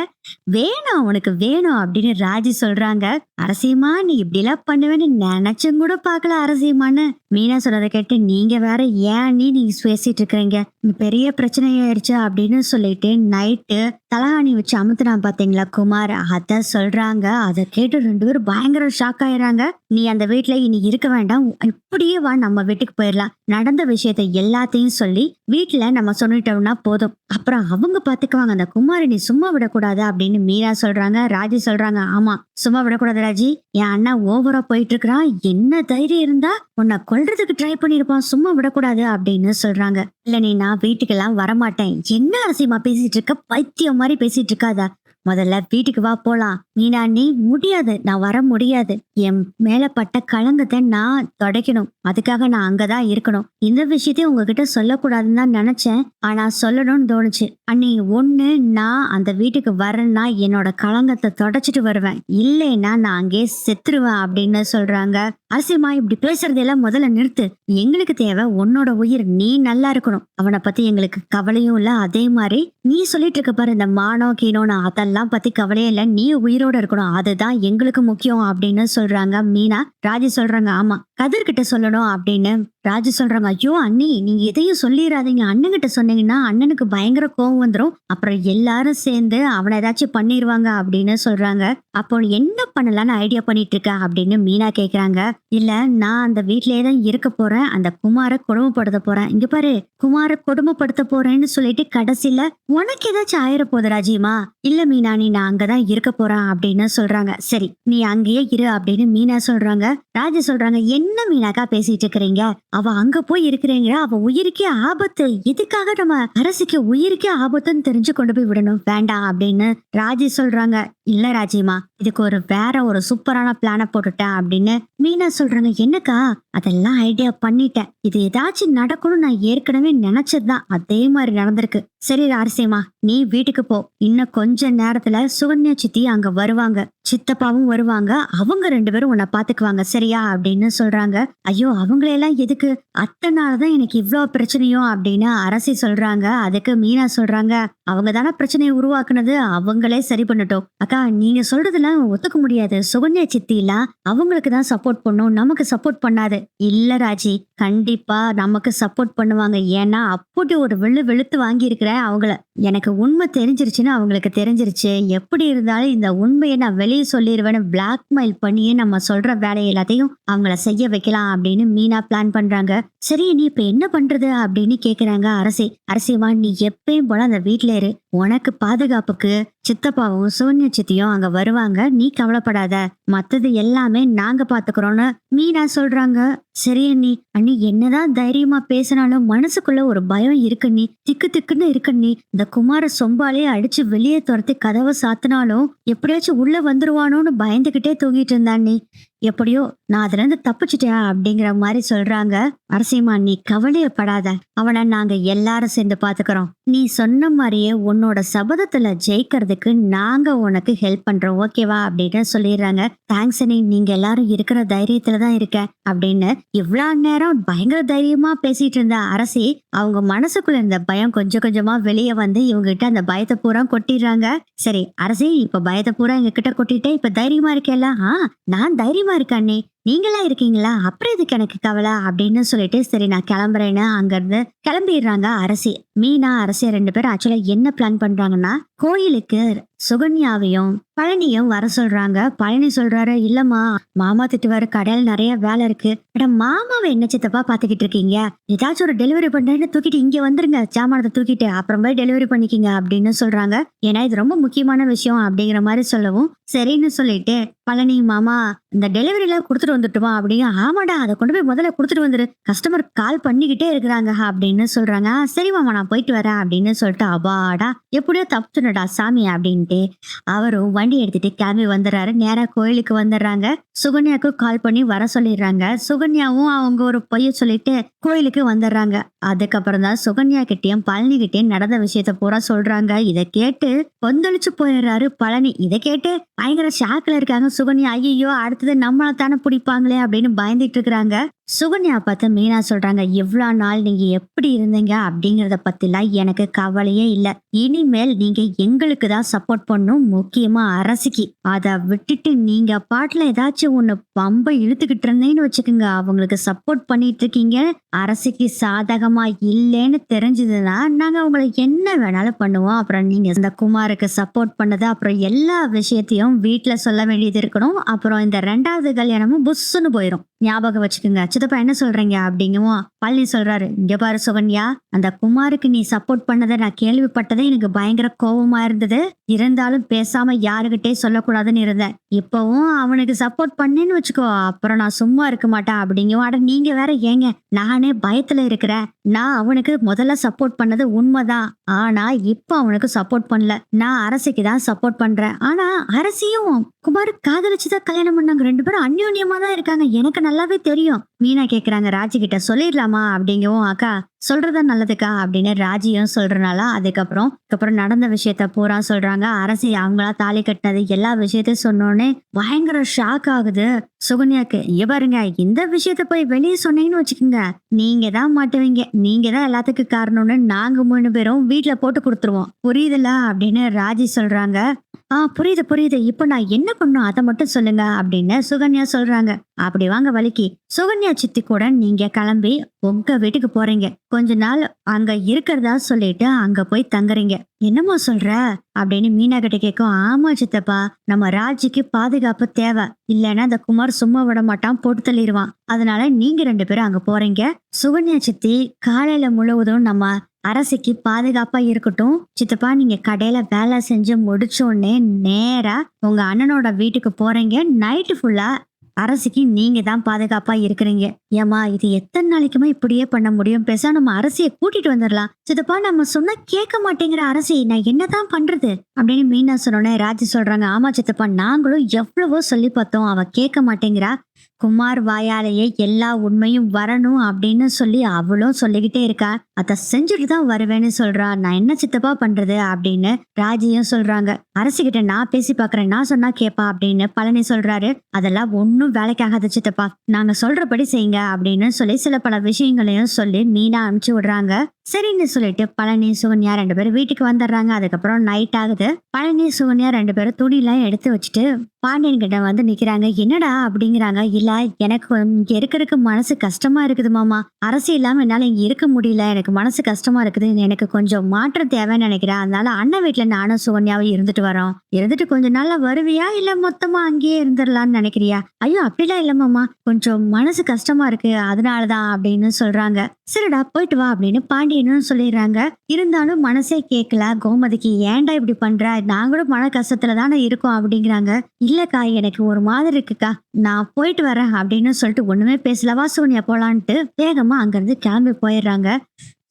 [SPEAKER 1] வேணும் உனக்கு வேணும் அப்படின்னு ராஜி சொல்றாங்க. அரசியமா நீ இப்படி எல்லாம் பண்ணுவேன்னு நினைச்சும் கூட பாக்கல அரசியமான்னு மீனா சொன்னதை கேட்டு, நீங்க வேற ஏன் நீ பேசிட்டு இருக்கிறீங்க, பெரிய பிரச்சனை ஆயிடுச்சு அப்படின்னு சொல்லிட்டு நைட்டு தலகாணி வச்சு அமுத்துனா பாத்தீங்களா குமார், அத சொல்றாங்க. அதை கேட்டு ரெண்டு பேரும் பயங்கர ஷாக் ஆயிடுறாங்க. நீ அந்த வீட்டுல இனி இருக்க வேண்டாம், இப்படியே வா நம்ம வீட்டுக்கு போயிடலாம், நடந்த விஷயத்த எல்லாத்தையும் சொல்லி வீட்டுல நம்ம சொல்லிட்டோம்னா போதும், அப்புறம் அவங்க பாத்துக்குவாங்க, அந்த குமாரை நீ சும்மா விடக்கூடாது அப்படின்னு மீனா சொல்றாங்க. ராஜி சொல்றாங்க, ஆமா சும்மா விடக்கூடாது ராஜி, என் அண்ணா ஓவரா போயிட்டு இருக்கிறான், என்ன தைரியம் இருந்தா உன்னை கொல்றதுக்கு ட்ரை பண்ணிருப்பான், சும்மா விடக்கூடாது அப்படின்னு சொல்றாங்க. இல்ல நீ நான் வீட்டுக்கெல்லாம் வரமாட்டேன், என்ன அரசியமா பேசிட்டு இருக்க, பைத்தியம் மாதிரி பேசிட்டு இருக்காதா, முதல்ல வீட்டுக்கு வா போலாம். மீனா நீ முடியாது, நான் வர முடியாது, என் மேல பட்ட களங்கத்தை நான் துடைக்கணும், அதுக்காக நான் அங்கதான் இருக்கணும், இந்த விஷயத்தையும் உங்ககிட்ட சொல்லக்கூடாதுன்னு தான் நினைச்சேன், ஆனா சொல்லணும்னு தோணுச்சு. அண்ணி ஒண்ணு நான் அந்த வீட்டுக்கு வரேன்னா என்னோட களங்கத்தை தொடச்சிட்டு வருவேன், இல்லைன்னா நான் அங்கேயே செத்துருவேன் அப்படின்னு சொல்றாங்க. அரசியமா இப்படி பேசுறதெல்லாம் முதல்ல நிறுத்து, எங்களுக்கு தேவை உன்னோட உயிர், நீ நல்லா இருக்கணும், அவனை பத்தி எங்களுக்கு கவலையும் இல்ல, அதே மாதிரி நீ சொல்லிட்டு இருக்க பாரு இந்த மானம் கீனோன்னு, அதெல்லாம் பத்தி கவலையே இல்ல, நீ உயிரோட இருக்கணும், அதுதான் எங்களுக்கு முக்கியம் அப்படின்னு சொல்றாங்க மீனா. ராஜி சொல்றாங்க, ஆமா கதிர்கிட்ட சொல்லணும் அப்படின்னு. ராஜி சொல்றாங்க, ஐயோ அண்ணி நீங்க எதையும் சொல்லிடாதீங்க, அண்ணன்கிட்ட சொன்னீங்கன்னா அண்ணனுக்கு பயங்கர கோவம் வந்துடும், அப்புறம் எல்லாரும் சேர்ந்து அவனை ஏதாச்சும் பண்ணிடுவாங்க அப்படின்னு சொல்றாங்க. அப்போ என்ன பண்ணலான்னு ஐடியா பண்ணிட்டு இருக்க அப்படின்னு மீனா கேக்குறாங்க. இல்ல நான் அந்த வீட்லயே தான் இருக்க போறேன், அந்த குமாரை கொடுமைப்படுத்த போறேன், இங்க பாரு குமாரை கொடுமைப்படுத்த போறேன்னு சொல்லிட்டு கடைசியில உனக்கு ஏதாச்சும் ஆயிர போகுது ராஜிமா, இல்ல மீனா நீ நான் அங்கதான் இருக்க போறேன் அப்படின்னு சொல்றாங்க. சரி நீ அங்கேயே இரு அப்படின்னு மீனா சொல்றாங்க. ராஜி சொல்றாங்க, என்ன மீனாக்கா பேசிட்டு இருக்கிறீங்க, அவ அங்க போய் இருக்கிறீங்க, அவ உயிருக்கே ஆபத்து, எதுக்காக நம்ம அரசுக்கு உயிருக்கே ஆபத்துன்னு தெரிஞ்சு கொண்டு போய் விடணும், வேண்டாம் அப்படின்னு ராஜி சொல்றாங்க. இல்ல ராஜிமா இதுக்கு வேற ஒரு சூப்பரான பிளான போட்டுட்டேன் அப்படின்னு மீனா சொல்றாங்க. என்னக்கா, அதெல்லாம் ஐடியா பண்ணிட்டேன், இது ஏதாச்சும் நடக்கணும்னு நான் ஏற்கனவே நினைச்சதுதான், அதே மாதிரி நடந்திருக்கு. சரி அரசியமா நீ வீட்டுக்கு போ, இன்னும் கொஞ்ச நேரத்துல சுகன்யா சித்தி அங்க வருவாங்க, சித்தப்பாவும் வருவாங்க, அவங்க ரெண்டு பேரும் உன்னை பாத்துக்குவாங்க சரியா அப்படின்னு சொல்றாங்க. ஐயோ அவங்களையெல்லாம் எதுக்கு, அத்தனாலதான் எனக்கு இவ்வளவு பிரச்சனையோ அப்படின்னு அரசி சொல்றாங்க. அதுக்கு மீனா சொல்றாங்க, அவங்க தானே பிரச்சனையை உருவாக்குனது, அவங்களே சரி பண்ணட்டும். அக்கா நீங்க சொல்றதெல்லாம் ஒத்துக்க முடியாது, சுகன்யா சித்தி இல்ல அவங்களுக்கு தான் சப்போர்ட் பண்ணும், நமக்கு சப்போர்ட் பண்ணாது. இல்ல ராஜி கண்டிப்பா நமக்கு சப்போர்ட் பண்ணுவாங்க, ஏன்னா அப்படி ஒரு வெளுத்து வாங்கி இருக்கிற அவங்கள, எனக்கு உண்மை தெரிஞ்சிருச்சுன்னு அவங்களுக்கு தெரிஞ்சிருச்சு, எப்படி இருந்தாலும் இந்த உண்மையை நான் வெளியே சொல்லிடுவேன்னு பிளாக்மெயில் பண்ணியே நம்ம சொல்ற வேலையை எல்லாத்தையும் அவங்கள செய்ய வைக்கலாம் அப்படின்னு மீனா பிளான் பண்றாங்க. சரி நீ இப்ப என்ன பண்றது அப்படின்னு கேக்குறாங்க அரசி. அரசியமா நீ எப்பயும் போல அந்த வீட்டுல இரு, உனக்கு பாதுகாப்புக்கு சித்தப்பாவும் சோனியா சித்தியும் அங்க வருவாங்க, நீ கவலைப்படாத, மத்தது எல்லாமே நாங்க பாத்துக்கிறோம்னு மீனா சொல்றாங்க. சரி அண்ணி, அண்ணி என்னதான் தைரியமா பேசினாலும் மனசுக்குள்ள ஒரு பயம் இருக்கு, நீ திக்கு திக்குன்னு இருக்கு, நீ இந்த குமார சொம்பாலே அடிச்சு வெளியே துரத்தி கதவை சாத்தினாலும் எப்படியாச்சும் உள்ள வந்துருவானோன்னு பயந்துகிட்டே தூங்கிட்டு இருந்தான், நீ எப்படியோ நான் அதுல இருந்து தப்பிச்சுட்டேன் அப்படிங்கிற மாதிரி சொல்றாங்க. அரசியமா நீ கவலையப்படாத, அவனை நாங்க எல்லாரும் சேர்ந்து பாத்துக்கிறோம், நீ சொன்ன மாதிரியே உன்னோட சபதத்துல ஜெயிக்கிறதுக்கு நாங்க உனக்கு ஹெல்ப் பண்றோம் ஓகேவா அப்படின்னு சொல்லிடுறாங்க. தேங்க்ஸ் அண்ணி, நீங்க எல்லாரும் இருக்கிற தைரியத்துலதான் இருக்க அப்படின்னு இவ்வளவு நேரம் பயங்கர தைரியமா பேசிட்டு இருந்த அரசி அவங்க மனசுக்குள்ள இருந்த பயம் கொஞ்சம் கொஞ்சமா வெளியே வந்து இவங்க கிட்ட அந்த பயத்தை பூரா கொட்டிடுறாங்க. சரி அரசி இப்ப பயத்தை பூரா எங்க கிட்ட கொட்டிட்டே இப்ப தைரியமா இருக்கேல்ல, நான் தைரியமா இருக்கேன், நீங்களா இருக்கீங்களா, அப்புறம் இதுக்கு எனக்கு கவலை அப்படின்னு சொல்லிட்டு சரி நான் கிளம்புறேன்னு அங்க இருந்து கிளம்பிடுறாங்க அரசி. மீனா அரசி ரெண்டு பேரும் ஆக்சுவலா என்ன பிளான் பண்றாங்கன்னா, கோயிலுக்கு சுகன்யாவையும் பழனியும் வர சொல்றாங்க. பழனி சொல்றாரு, இல்லம்மா மாமா திட்டுவாரு, கடையில நிறைய வேலை இருக்கு. அட மாமாவை என்ன சித்தப்பா பாத்துக்கிட்டு இருக்கீங்க, ஏதாச்சும் ஒரு டெலிவரி பண்றேன்னு தூக்கிட்டு இங்க வந்துருங்க, சாமானத்தை தூக்கிட்டு அப்புறம் போய் டெலிவரி பண்ணிக்கிங்க அப்படின்னு சொல்றாங்க. ஏன்னா இது ரொம்ப முக்கியமான விஷயம் அப்படிங்கிற மாதிரி சொல்லவும் சரின்னு சொல்லிட்டு பழனி, மாமா இந்த டெலிவரில கொடுத்துட்டு வந்துட்டுமா அப்படின்னு. ஆமாடா, அதை கொண்டு போய் முதல்ல கொடுத்துட்டு வந்துரு, கஸ்டமர் கால் பண்ணிக்கிட்டே இருக்கிறாங்க அப்படின்னு சொல்றாங்க. சரி மாமா, நான் போயிட்டு வரேன் அப்படின்னு சொல்லிட்டு அபாடா எப்படியோ தப்புச்சுடா சாமி அப்படின்ட்டு அவரும் வண்டி எடுத்துட்டு கிளம்பி வந்துடுறாரு. நேரா கோயிலுக்கு வந்துடுறாங்க. சுகன்யாக்கு கால் பண்ணி வர சொல்லிடுறாங்க. சுகன்யாவும் அவங்க ஒரு பொய்ய சொல்லிட்டு கோயிலுக்கு வந்துடுறாங்க. அதுக்கப்புறம் தான் சுகன்யா கிட்டயும் பழனி கிட்டயும் நடந்த விஷயத்த பூரா சொல்றாங்க. இதை கேட்டு கொந்தளிச்சு போயிடுறாரு பழனி. இதை கேட்டு பயங்கர ஷாக்ல இருக்காங்க சுகன்யா. ஐயோ, அடுத்தது நம்மள தானே பிடிப்பாங்களே அப்படின்னு பயந்துட்டு இருக்கிறாங்க. சுகன்யா பார்த்து மீனா சொல்றாங்க, இவ்வளவு நாள் நீங்க எப்படி இருந்தீங்க அப்படிங்கறத பத்திலாம் எனக்கு கவலையே இல்ல. இனிமேல் நீங்க எங்களுக்கு தான் சப்போர்ட் பண்ணும், முக்கியமா அரசிக்கு. அத விட்டுட்டு நீங்க பாட்டுல ஏதாச்சும் ஒண்ணு பம்ப இழுத்துக்கிட்டு இருந்தீங்கன்னு வச்சுக்கோங்க, அவங்களுக்கு சப்போர்ட் பண்ணிட்டு இருக்கீங்க. அரசிக்கு சாதகமா இல்லைன்னு தெரிஞ்சதுன்னா நாங்க உங்களை என்ன வேணாலும் பண்ணுவோம். அப்புறம் நீங்க இந்த குமாருக்கு சப்போர்ட் பண்ணது, அப்புறம் எல்லா விஷயத்தையும் வீட்டுல சொல்ல வேண்டியது இருக்கணும். அப்புறம் இந்த 2வது கல்யாணமும் புஷ்ஷுன்னு போயிரும், ஞாபகம் வச்சுக்கோங்க. சித்தப்பா என்ன சொல்றீங்க அப்படிங்கவும் பழனி சொல்றாரு, இங்க பாரு சுகன்யா, அந்த குமாருக்கு நீ சப்போர்ட் பண்ணதை நான் கேள்விப்பட்டதே எனக்கு பயங்கர கோபமா இருந்தது. இருந்தாலும் பேசாம யாருகிட்டே சொல்லக்கூடாதுன்னு இருந்தேன். இப்பவும் அவனுக்கு சப்போர்ட் பண்ணேன்னு வச்சுக்கோ, அப்புறம் நான் சும்மா இருக்க மாட்டேன் அப்படிங்கவும். அட நீங்க வேற ஏங்க, நானே பயத்துல இருக்கிறேன். நான் அவனுக்கு முதல்ல சப்போர்ட் பண்ணது உண்மைதான், ஆனா இப்ப அவனுக்கு சப்போர்ட் பண்ணல. நான் அரசிக்கு தான் சப்போர்ட் பண்றேன். ஆனா அரசியும் குமார் காதலிச்சுதான் கல்யாணம் பண்ணாங்க, 2 பேரும் அந்யோன்யமா தான் இருக்காங்க, எனக்கு நல்லாவே தெரியும். மீனா கேக்குறாங்க, ராஜி கிட்ட சொல்லிடலாமா அப்படிங்கவும். அக்கா சொல்றதா நல்லதுக்கா அப்படின்னு ராஜியும் சொல்றனால அதுக்கப்புறம் நடந்த விஷயத்த பூரா சொல்றாங்க. அரசி அவங்களா தாலி கட்டினது எல்லா விஷயத்தையும் சொன்னோடனே பயங்கர ஷாக் ஆகுது சுகன்யாக்கு. பாருங்க, இந்த விஷயத்த போய் வெளியே சொன்னீங்கன்னு வச்சுக்கோங்க, நீங்க தான் மாட்டுவீங்க, நீங்க தான் எல்லாத்துக்கும் காரணம்னு நாங்க 3 பேரும் வீட்டுல போட்டு கொடுத்துருவோம், புரியுதுல அப்படின்னு ராஜி சொல்றாங்க. புரியுது புரியுது, இப்ப நான் என்ன பண்ணும் அதை மட்டும் சொல்லுங்க அப்படின்னு சுகன்யா சொல்றாங்க. அப்படி வாங்க வலிக்கு, சுகன்யா சித்தி கூட நீங்க கிளம்பி உங்க வீட்டுக்கு போறீங்க. கொஞ்ச நாள் அங்க இருக்கிறதா சொல்லிட்டு அங்க போய் தங்குறீங்க. என்னமோ சொல்ற அப்படின்னு மீனா கிட்ட கேட்கும். ஆமா சித்தப்பா, நம்ம ராஜிக்கு பாதுகாப்பு தேவை, இல்லைன்னா அந்த குமார் சும்மா விட மாட்டான், போட்டு தள்ளிடுவான். அதனால நீங்க 2 பேரும் அங்க போறீங்க. சுகன்யா சித்தி காலையில முழுவதும் நம்ம அரசிக்கு பாதுகாப்பா இருக்கட்டும். சித்தப்பா, நீங்க கடையில வேலை செஞ்சு முடிச்சோடனே நேரா உங்க அண்ணனோட வீட்டுக்கு போறீங்க. நைட்டு ஃபுல்லா அரசிக்கு நீங்க தான் பாதுகாப்பா இருக்கிறீங்க. ஏமா, இது எத்தனை நாளைக்குமா இப்படியே பண்ண முடியும்? பேசா நம்ம அரசியை கூட்டிட்டு வந்துடலாம். சித்தப்பா, நம்ம சொன்னா கேட்க மாட்டேங்கிற அரசி, நான் என்னதான் பண்றது அப்படின்னு மீனா சொன்னோன்னே ராஜி சொல்றாங்க, ஆமா சித்தப்பா, நாங்களும் எவ்வளவோ சொல்லி பார்த்தோம், அவ கேட்க மாட்டேங்கிறா. குமார் வாயாலேயே எல்லா உண்மையும் வரணும் அப்படின்னு சொல்லி அவளும் சொல்லிக்கிட்டே இருக்கா. அத செஞ்சுட்டு தான் வருவேன்னு சொல்றா. நான் என்ன சித்தப்பா பண்றது அப்படின்னு ராஜியும் சொல்றாங்க. அரசிக்கிட்ட நான் பேசி பாக்குறேன், நான் சொன்னா கேப்பா அப்படின்னு பழனி சொல்றாரு. அதெல்லாம் ஒன்னும் வேலைக்காகாது சித்தப்பா, நாங்க சொல்றபடி செய்யுங்க அப்படின்னு சொல்லி சில பல விஷயங்களையும் சொல்லி மீனா அனுப்பிச்சு விடுறாங்க. சரின்னு சொல்லிட்டு பழனி சுகன்யா 2 பேரும் வீட்டுக்கு வந்துடுறாங்க. அதுக்கப்புறம் நைட் ஆகுது. பழனி சுகன்யா 2 பேரும் துணிலாம் எடுத்து வச்சுட்டு பாண்டியன் கிட்ட வந்து நிக்கிறாங்க. என்னடா அப்படிங்கிறாங்க. இல்ல, எனக்கு இங்க இருக்கிறதுக்கு மனசு கஷ்டமா இருக்குது மாமா, அரசு இல்லாம என்னால இங்க இருக்க முடியல, எனக்கு மனசு கஷ்டமா இருக்குது, எனக்கு கொஞ்சம் மாற்றம் தேவைன்னு நினைக்கிறேன். அதனால அண்ணன் வீட்டுல நானும் சுகன்யாவும் இருந்துட்டு வரோம். இருந்துட்டு கொஞ்ச நாள்ல வருவியா, இல்ல மொத்தமா அங்கேயே இருந்துடலாம்னு நினைக்கிறியா? ஐயோ, அப்படிலாம் இல்ல மாமா, கொஞ்சம் மனசு கஷ்டமா இருக்கு, அதனாலதான் அப்படின்னு சொல்றாங்க. சரிடா, போயிட்டு வா அப்படின்னு பாண்டியனும் சொல்லிடுறாங்க. இருந்தாலும் மனசே கேட்கல கோமதிக்கு. ஏன்டா இப்படி பண்ற, நாங்களும் மன கஷ்டத்துல தானே இருக்கோம் அப்படிங்கிறாங்க. இல்லக்கா, எனக்கு ஒரு மாதிரி இருக்குக்கா, நான் போயிட்டு வரேன் அப்படின்னு சொல்லிட்டு ஒண்ணுமே பேசலவா சோனியா போலான்ட்டு வேகமா அங்கிருந்து கிளம்பி போயிடுறாங்க.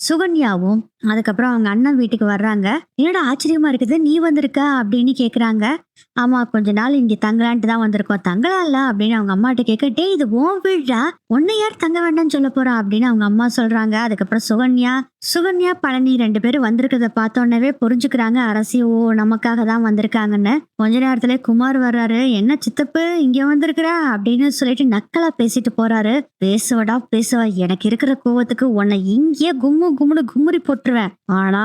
[SPEAKER 1] சுகன்யாவும் அதுக்கப்புறம் அவங்க அண்ணன் வீட்டுக்கு வர்றாங்க. என்னடா ஆச்சரியமா இருக்குது, நீ வந்திருக்க அப்படின்னு கேக்குறாங்க. ஆமா, கொஞ்ச நாள் இங்க தங்கலான்ட்டு தான் வந்திருக்கோம். தங்கலாம் இல்ல அப்படின்னு அவங்க அம்மாட்ட கேட்க, டே இது உன் வீடா, உன்னை யார் தங்க வேண்டாம்னு சொல்ல போறா அப்படின்னு அவங்க அம்மா சொல்றாங்க. அதுக்கப்புறம் சுகன்யா பழனி 2 பேரும் வந்திருக்கிறத பார்த்தோன்னே புரிஞ்சுக்கிறாங்க அரசி, ஓ நமக்காக தான் வந்திருக்காங்கன்னு. கொஞ்ச நேரத்துல குமார் வர்றாரு. என்ன சித்தப்பு இங்க வந்திருக்கிற அப்படின்னு சொல்லிட்டு நக்கலா பேசிட்டு போறாரு. பேசுவடா பேசுவ, எனக்கு இருக்கிற கோவத்துக்கு உன்னை இங்கேயே கும்முன்னு கும்முறி போட்டுருவேன். ஆனா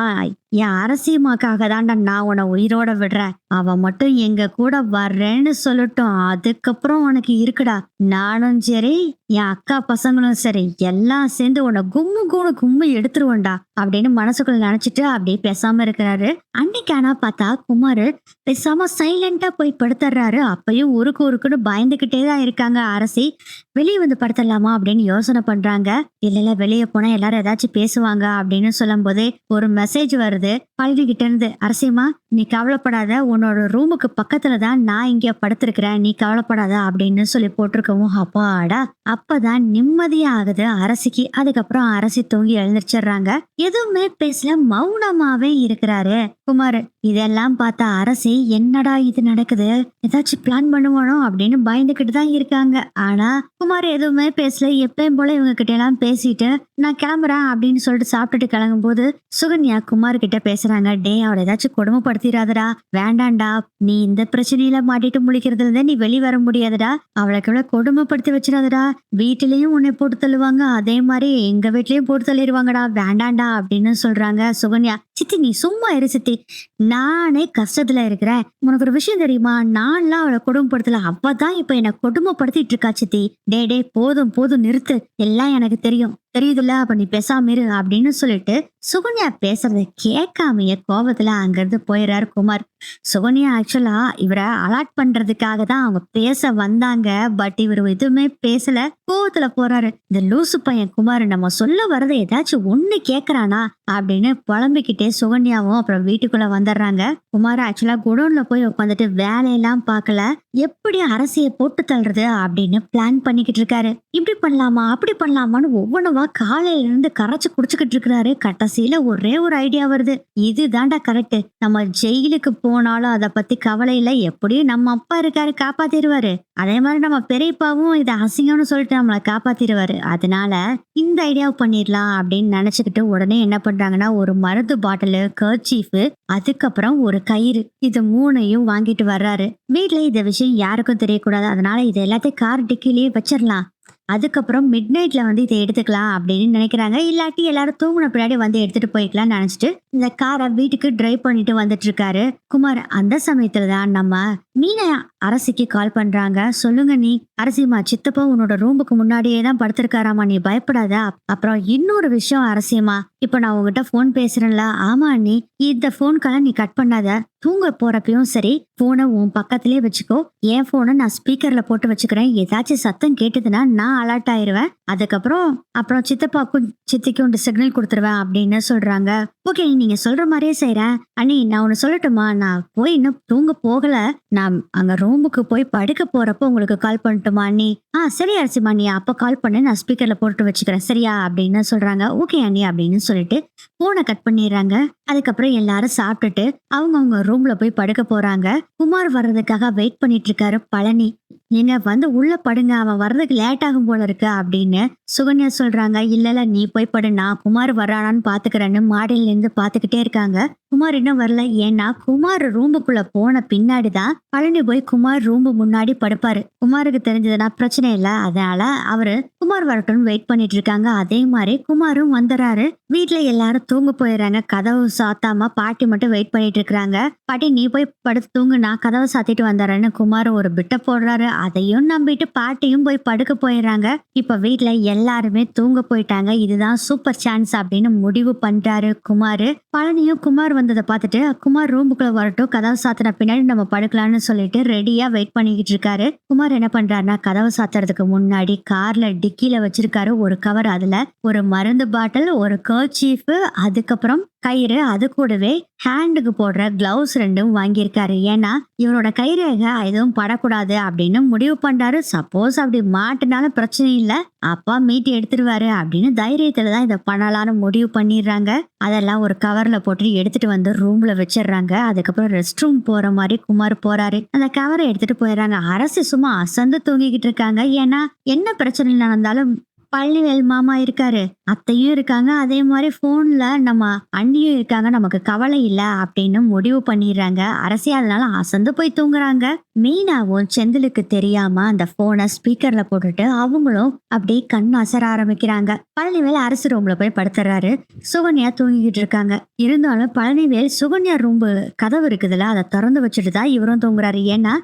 [SPEAKER 1] என் அரசியமாக்காக தான்டா நான் உன்னை உயிரோட விடுறேன். அவ மட்டும் எங்க கூட வர்றேன்னு சொல்லட்டும், அதுக்கப்புறம் உனக்கு இருக்குடா. நானும் சரி, என் அக்கா பசங்களும் சரி, எல்லாம் சேர்ந்து உன்னை கும்மு கூட கும்மு எடுத்துருவோம்டா அப்படின்னு மனசுக்குள்ள நினைச்சிட்டு அப்படியே பேசாம இருக்கிறாரு. அன்னைக்கு ஆனா பார்த்தா குமாரு பேசாம சைலண்டா போய் படுத்துறாரு. அப்பயும் உருக்கு உருக்குன்னு பயந்துகிட்டே தான் இருக்காங்க அரசி. வெளியே வந்து படுத்துடலாமா அப்படின்னு யோசனை பண்றாங்க. இல்ல இல்ல, வெளியே போனா எல்லாரும் ஏதாச்சும் பேசுவாங்க அப்படின்னு சொல்லும் போதே ஒரு மெசேஜ் வருது பழனி கிட்ட இருந்து. அரசியமா, நீ கவலைப்படாத, உன்னோட ரூமுக்கு பக்கத்துல தான் நான் இங்க படுத்திருக்கிறேன், நீ கவலைப்படாத அப்படின்னு சொல்லி போட்டிருக்கவும் அப்பாடா, அப்பதான் நிம்மதியா ஆகுது அரசிக்கு. அதுக்கப்புறம் அரசி தூங்கி எழுந்திரிச்சிடுறாங்க. எதுவுமே பேசல, மௌனமாவே இருக்கிறாரு குமார். இதெல்லாம் பார்த்தா அரசி என்னடா இது நடக்குது, ஏதாச்சும் பிளான் பண்ணுவானோ அப்படின்னு பயந்துகிட்டு தான் இருக்காங்க. ஆனா குமார் எதுவுமே பேசல. எப்பயும் போல இவங்க கிட்ட எல்லாம் பேசிட்டு நான் கிளம்புறேன் அப்படின்னு சொல்லிட்டு சாப்பிட்டுட்டு கிளம்பும் போது சுகன்யா குமார் கிட்ட பேசுறாங்க. டே, அவளை ஏதாச்சும் கொடுமைப்படுத்திடாதடா, வேண்டாண்டா, நீ இந்த பிரச்சனையில மாட்டிட்டு முழிக்கிறதுல இருந்தே நீ வெளி வர முடியாதுடா, அவளுக்கு எவ்வளவு கொடுமைப்படுத்தி வச்சிடாதடா, வீட்டிலையும் உன்னை போட்டு தள்ளுவாங்க, அதே மாதிரி எங்க வீட்லயும் போட்டு தள்ளிடுவாங்கடா, வேண்டாண்டா அப்படின்னு சொல்றாங்க. சுகன்யா, சித்தி நீ சும்மா இரு சித்தி, நானே கஷ்டத்துல இருக்கிறேன், உனக்கு ஒரு விஷயம் தெரியுமா, நான்லாம் அவளை கொடுமைப்படுத்தல, அவதான் இப்ப என்ன கொடுமைப்படுத்திட்டு இருக்கா சித்தி. டே டே, போதும் போதும் நிறுத்து, எல்லாம் எனக்கு தெரியும், தெரியுதுல்ல, அப்ப நீ பேசாம இரு அப்படின்னு சொல்லிட்டு சுகன்யா பேசுறத கேட்காமைய கோபத்துல அங்கிருந்து போயிடுறாரு குமார். சுகன்யா ஆக்சுவலா இவரை அலாட் பண்றதுக்காக தான் அவங்க பேச வந்தாங்க. பட் இவர் எதுவுமே பேசல, கோவத்துல போறாரு. இந்த லூசு பையன் குமார் நம்ம சொல்ல வர்றதை ஏதாச்சும் ஒண்ணு கேக்குறானா அப்படின்னு புலம்பிக்கிட்டே சுகன்யாவும் அப்புறம் வீட்டுக்குள்ள வந்துடுறாங்க. குமார் ஆக்சுவலா குடோன்ல போய் உட்காந்துட்டு வேலையெல்லாம் பார்க்கல, எப்படி அரசியை போட்டு தள்ளுறது அப்படின்னு பிளான் பண்ணிக்கிட்டு இருக்காரு. இப்படி பண்ணலாமா அப்படி பண்ணலாமான்னு ஒவ்வொன்றுவா காலையில இருந்து கரைச்சு குடிச்சுக்கிட்டு இருக்கிறாரு. கடைசியில ஒரே ஒரு ஐடியா வருது, இது தாண்டா கரெக்ட், நம்ம ஜெயிலுக்கு போனாலும் அதை பத்தி கவலை இல்லை, எப்படியும் நம்ம அப்பா இருக்காரு காப்பாத்திடுவாரு, அதே மாதிரி நம்ம பெரியப்பாவும் இதை அசிங்கம்னு சொல்லிட்டு நம்மளை காப்பாத்திடுவாரு, அதனால இந்த ஐடியாவை பண்ணிடலாம் அப்படின்னு நினைச்சுக்கிட்டு உடனே என்ன பண்றாங்கன்னா ஒரு மருந்து பாட்டிலு, கர்ச்சீஃப், அதுக்கப்புறம் ஒரு கயிறு, இது மூணையும் வாங்கிட்டு வர்றாரு. வீட்டுல இந்த விஷயம் யாருக்கும் தெரியக்கூடாது, அதனால இது எல்லாத்தையும் கார் டிக்கிலேயே வச்சிடலாம், அதுக்கப்புறம் மிட் நைட்ல வந்து இதை எடுத்துக்கலாம் அப்படின்னு நினைக்கிறாங்க. இல்லாட்டி எல்லாரும் தூங்குன பின்னாடி வந்து எடுத்துட்டு போய்க்கலாம்னு நினைச்சிட்டு இந்த காரை வீட்டுக்கு டிரைவ் பண்ணிட்டு வந்துட்டு இருக்காரு குமார். அந்த சமயத்துலதான் நம்ம மீனா அரசிக்கு கால் பண்றாங்க. சொல்லுங்க நீ. அரசியம்மா, சித்தப்பா உன்னோட ரூமுக்கு முன்னாடியே தான் படுத்திருக்காராமா, நீ பயப்படாத. அப்புறம் இன்னொரு விஷயம் அரசியம்மா, இப்ப நான் உங்ககிட்ட போன் பேசுறேன்ல, ஆமா நீ இந்த போன்கால நீ கட் பண்ணாத, தூங்க போறப்பயும் சரி போனை உன் பக்கத்திலே வச்சுக்கோ, என் போனை நான் ஸ்பீக்கர்ல போட்டு வச்சுக்கிறேன், ஏதாச்சும் சத்தம் கேட்டதுன்னா நான் அலர்ட் ஆயிருவேன், அப்புறம் சித்தப்பாக்கும் சித்திக்கும் சிக்னல் கொடுத்துருவேன் அப்படின்னு சொல்றாங்க. ஓகே, நீங்க சொல்ற மாதிரியே செய்யறேன். அண்ணி, நான் ஒண்ணு சொல்லட்டுமா, நான் போய் இன்னும் தூங்க போகல, நான் அங்க ரூமுக்கு போய் படுக்க போறப்போ உங்களுக்கு கால் பண்ணட்டுமா அண்ணி? சரி அரசிமா, நீ அப்ப கால் பண்ணு, நான் ஸ்பீக்கர்ல போட்டு வச்சுக்கிறேன் சரியா அப்படின்னு சொல்றாங்க. ஓகே அண்ணி அப்படின்னு சொல்லிட்டு போனை கட் பண்ணிடுறாங்க. அதுக்கப்புறம் எல்லாரும் சாப்பிட்டுட்டு அவங்க ரூம்ல போய் படுக்க போறாங்க. குமார் வர்றதுக்காக வெயிட் பண்ணிட்டு இருக்காரு பழனி. நீங்க வந்து உள்ள படுங்க, அவன் வர்றதுக்கு லேட் ஆகும் போல இருக்கு அப்படின்னு சுகன்யா சொல்றாங்க. இல்ல நீ போய் படு, நான் குமார் வர்றானான்னு பாத்துக்கிறேன்னு மாடியில இருந்து பாத்துக்கிட்டே இருக்காங்க. குமார் இன்னும் வரல. ஏன்னா குமார் ரூமுக்குள்ள போன பின்னாடிதான் பழனி போய் குமார் ரூம் முன்னாடி படுப்பாரு. குமாருக்கு தெரிஞ்சதுன்னா பிரச்சனை இல்ல, அதனால அவரு குமார் வரட்டும்னு வெயிட் பண்ணிட்டு இருக்காங்க. அதே மாதிரி குமாரும் வந்துடுறாரு. வீட்டுல எல்லாரும் தூங்க போயிடுறாங்க. கதவு சாத்தாம பாட்டி மட்டும் வெயிட் பண்ணிட்டு இருக்காங்க. பாட்டி, நீ போய் படுத்து தூங்கு, நான் கதவை சாத்திட்டு வந்துடுறேன்னு குமார் ஒரு பிட்ட போடுறாரு. அதையும் நம்பிட்டு பாட்டியும் போய் படுக்க போயிடுறாங்க. இப்ப வீட்டுல எல்லாருமே தூங்க போயிட்டாங்க. இதுதான் சூப்பர் சான்ஸ் அப்படின்னு முடிவு பண்றாரு குமாரு. பழனியும் குமார் வந்ததை பார்த்துட்டு குமார் ரூமுக்குள்ள வரட்டும், கதவை சாத்தின பின்னாடி நம்ம படுக்கலாம்னு சொல்லிட்டு ரெடியா வெயிட் பண்ணிக்கிட்டு இருக்காரு. குமார் என்ன பண்றாருன்னா கதவை சாத்துறதுக்கு முன்னாடி கார்ல டிக்கில வச்சிருக்காரு ஒரு கவர், அதுல ஒரு மருந்து பாட்டில், ஒரு கர்ச்சீஃப், அதுக்கப்புறம் கயிறு, அது கூடவே ஹேண்டுக்கு போடுற கிளவுஸ் ரெண்டும் வாங்கியிருக்காரு. ஏன்னா இவரோட கைரேக எதுவும் படக்கூடாது அப்படின்னு முடிவு பண்றாரு. சப்போஸ் அப்படி மாட்டினாலும் பிரச்சனை இல்ல, அப்பா மீட்டி எடுத்துருவாரு அப்படின்னு தைரியத்துலதான் இதை பண்ணலாம்னு முடிவு பண்ணிடுறாங்க. அதெல்லாம் ஒரு கவர்ல போட்டு எடுத்துட்டு வந்து ரூம்ல வச்சிடுறாங்க. அதுக்கப்புறம் ரெஸ்ட் ரூம் போற மாதிரி குமார் போறாரு. அந்த கவரை எடுத்துட்டு போயிடுறாங்க. அரசு சும்மா அசந்து தூங்கிக்கிட்டு இருக்காங்க. ஏன்னா என்ன பிரச்சனை நடந்தாலும் பழனிவேல் மாமா இருக்காரு, அத்தையும் இருக்காங்க. அதே மாரி ஃபோன்ல நம்ம அண்ணியும் இருக்காங்க. நமக்கு கவலை இல்ல அப்படின்னு முடிவு பண்ணிர்றாங்க. அரசி அதனால அசந்து போய் தூங்குறாங்க. மீனாவும் செந்திலுக்கு தெரியாம அந்த ஃபோன ஸ்பீக்கர்ல போட்டுட்டு அவங்களும் அப்படியே கண் அசர ஆரம்பிக்கிறாங்க. பழனிவேல் அரசு ரூம்ல போய் படுத்துறாரு. சுகன்யா தூங்கிக்கிட்டு இருக்காங்க. இருந்தாலும் பழனிவேல் சுகன்யா ரூம் கதவு இருக்குதுல்ல அத திறந்து வச்சுட்டு தான் இவரும் தூங்குறாரு. ஏன்னா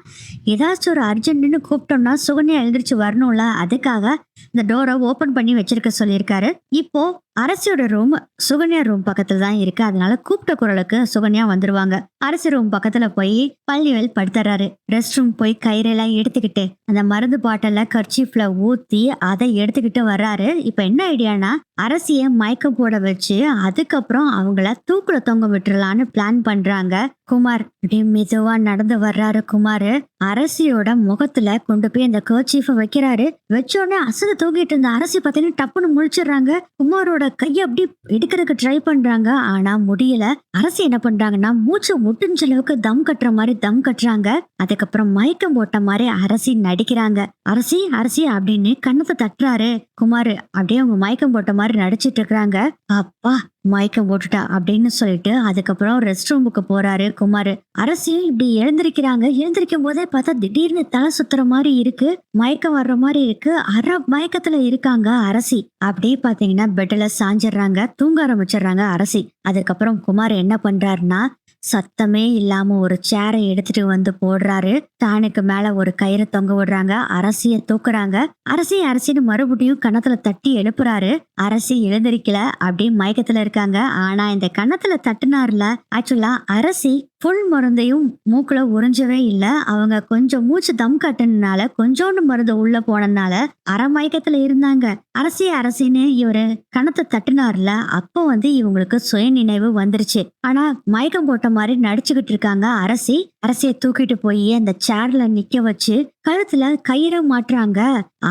[SPEAKER 1] ஏதாச்சும் ஒரு அர்ஜென்ட்னு கூப்பிட்டோம்னா சுகன்யா எழுந்திரிச்சு வரணும்ல. அதுக்காக இந்த டோரை ஓபன் பண்ணி வச்சிருக்க சொல்லியிருக்காரு. இப்போ அரசியோட ரூம் சுகன்யா ரூம் பக்கத்துல தான் இருக்கு. அதனால கூப்பிட்ட குரலுக்கு சுகன்யா வந்துருவாங்க. அரசி ரூம் பக்கத்துல போய் பள்ளிவேல் படுத்துறாரு. ரெஸ்ட் ரூம் போய் கயிறெல்லாம் எடுத்துக்கிட்டு அந்த மருந்து பாட்டில கர்ச்சீஃப்ல ஊத்தி அதை எடுத்துக்கிட்டு வர்றாரு. இப்ப என்ன ஐடியானா அரசிய மயக்கம் போட வச்சு அதுக்கப்புறம் அவங்கள தூக்குல தொங்க விட்டுறலான்னு பிளான் பண்றாங்க. குமார் அப்படியே மெதுவா நடந்து வர்றாரு. குமார் அரசியோட முகத்துல கொண்டு போய் அந்த கர்ச்சீஃப வைக்கிறாரு. வச்சோடனே அசந்து தூங்கிட்டு இருந்த அரசி பார்த்தீங்கன்னா டப்புன்னு முழிச்சிடுறாங்க. குமாரோட கையை அப்படி எடுக்கிறதுக்கு ட்ரை பண்றாங்க. ஆனா முடியல. அரசி என்ன பண்றாங்கன்னா மூச்சு முட்டுஞ்ச அளவுக்கு தம் கட்டுற மாதிரி தம் கட்டுறாங்க. அதுக்கப்புறம் மயக்கம் போட்ட மாதிரி அரசி நடிக்கிறாங்க. அரசி அரசி அப்படின்னு கண்ணத்தை தட்டுறாரு. குமார் அப்படியே அவங்க மயக்கம் போட்ட மாதிரி நடிச்சிட்டு இருக்கிறாங்க. அப்பா மயக்கம் போட்டுட்டா அப்படின்னு சொல்லிட்டு அதுக்கப்புறம் ரெஸ்ட் ரூமுக்கு போறாரு குமார். அரசியும் இப்படி எழுந்திருக்கிறாங்க. எழுந்திருக்கும் போதே பார்த்தா திடீர்னு தலை சுத்துற மாதிரி இருக்கு. மயக்கம் வர்ற மாதிரி இருக்கு. அரை மயக்கத்துல இருக்காங்க அரசி. அப்படியே பாத்தீங்கன்னா பெட்ல சாஞ்சிடுறாங்க. தூங்க ஆரம்பிச்சிடுறாங்க அரசி. அதுக்கப்புறம் குமார் என்ன பண்றாருன்னா சத்தமே இல்லாம ஒரு சேரை எடுத்துட்டு வந்து போடுறாரு. தானுக்கு மேல ஒரு கயிறை தொங்க விடுறாங்க. அரசிய தூக்குறாங்க. அரசி அரசின்னு மறுபடியும் கன்னத்துல தட்டி எழுப்புறாரு. அரசி எழுந்திருக்கல. அப்படியே மயக்கத்துல இருக்காங்க. ஆனா இந்த கன்னத்துல தட்டுனார்ல ஆக்சுவலா அரசி ஃபுல் மருந்தையும் மூக்குல உறிஞ்சவே இல்ல. அவங்க கொஞ்சம் மூச்சு தம் கட்டுனால கொஞ்சோண்டு மருந்து உள்ள போனதுனால அரை மயக்கத்துல இருந்தாங்க. அரசி அரசின்னு இவரு கணத்தை தட்டுனார்ல அப்போ இவங்களுக்கு சுய நினைவு வந்துருச்சு. ஆனா மயக்கம் போட்ட மாதிரி நடிச்சுக்கிட்டு இருக்காங்க அரசி. அரசிய தூக்கிட்டு போய் அந்த சேர்ல நிக்க வச்சு கழுத்துல கயிறை மாட்டுறாங்க.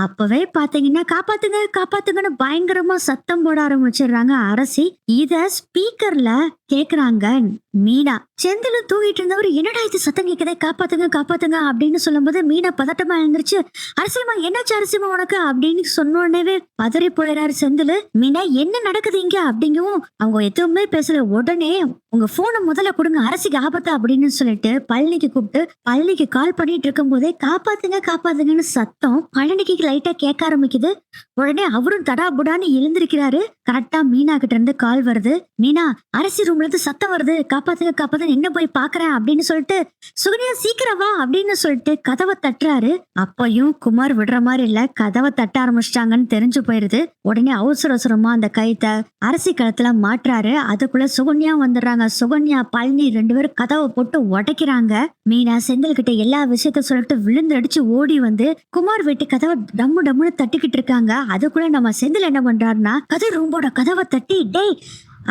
[SPEAKER 1] அப்பவே பாத்தீங்கன்னா காப்பாத்துங்க காப்பாத்துங்கன்னு பயங்கரமா சத்தம் போட ஆரம்பிச்சிடுறாங்க அரசி. இத ஸ்பீக்கர்ல கேக்குறாங்க மீனா. செந்தில தூங்கிட்டு இருந்தவர் என்னடா இது சத்தம் கேக்குதே காப்பாத்துங்க காப்பாத்துங்க அப்படின்னு சொல்லும் போது மீனா பதட்டமா எழுந்துருச்சு. அரசியமா என்னாச்சு அரசியமா உனக்கு அப்படின்னு சொன்னோடனே பதறி போயிடாரு செந்தில். மீனா என்ன நடக்குது இங்க அப்படிங்கவும் அவங்க எதுவுமே பேசல. உடனே உங்க போனை முதல்ல கொடுங்க அரசிக்கு ஆபத்து அப்படின்னு சொல்லிட்டு பழனிக்கு கூப்பிட்டு பழனிக்கு கால் பண்ணிட்டு இருக்கும் போதே காப்பாத்துங்க காப்பாத்துங்கன்னு சத்தம் பழனிக்கு லைட்டா கேட்க ஆரம்பிக்குது. உடனே அவரும் தடாபுடான்னு எழுந்திருக்கிறாரு. கரெக்டா மீனா கிட்ட இருந்து கால் வருது. மீனா அரசி ரூம்ல இருந்து சத்தம் வருது காப்பாத்துங்க காப்பாத்துங்க என்ன போய் பாக்குறேன் அப்படின்னு சொல்லிட்டு சுகன்யா சீக்கிரம் வா அப்படின்னு சொல்லிட்டு கதவை தட்டுறாரு. அப்பையும் குமார் விடுற மாதிரி இல்ல. கதவை தட்ட ஆரம்பிச்சிட்டாங்கன்னு தெரிஞ்சு போயிருது. உடனே அவசர அவசரமா அந்த கைத்த அரசி கழுத்துல மாட்டுறாரு. அதுக்குள்ள சுகன்யா வந்துடுறாங்க. சுகன்யா பழனி 2 பேரும் கதவை போட்டு உடைக்கிறாங்க. மீனா செந்தில் கிட்ட எல்லா விஷயத்த சொல்லிட்டு விழுந்து அடிச்சு ஓடி வந்து குமார் வீட்டு கதவை டம்மு டம்முன்னு தட்டிக்கிட்டு இருக்காங்க. அதுக்குள்ள நம்ம செந்தில் என்ன பண்றாருன்னா ரூம்போட கதவை தட்டி டேய்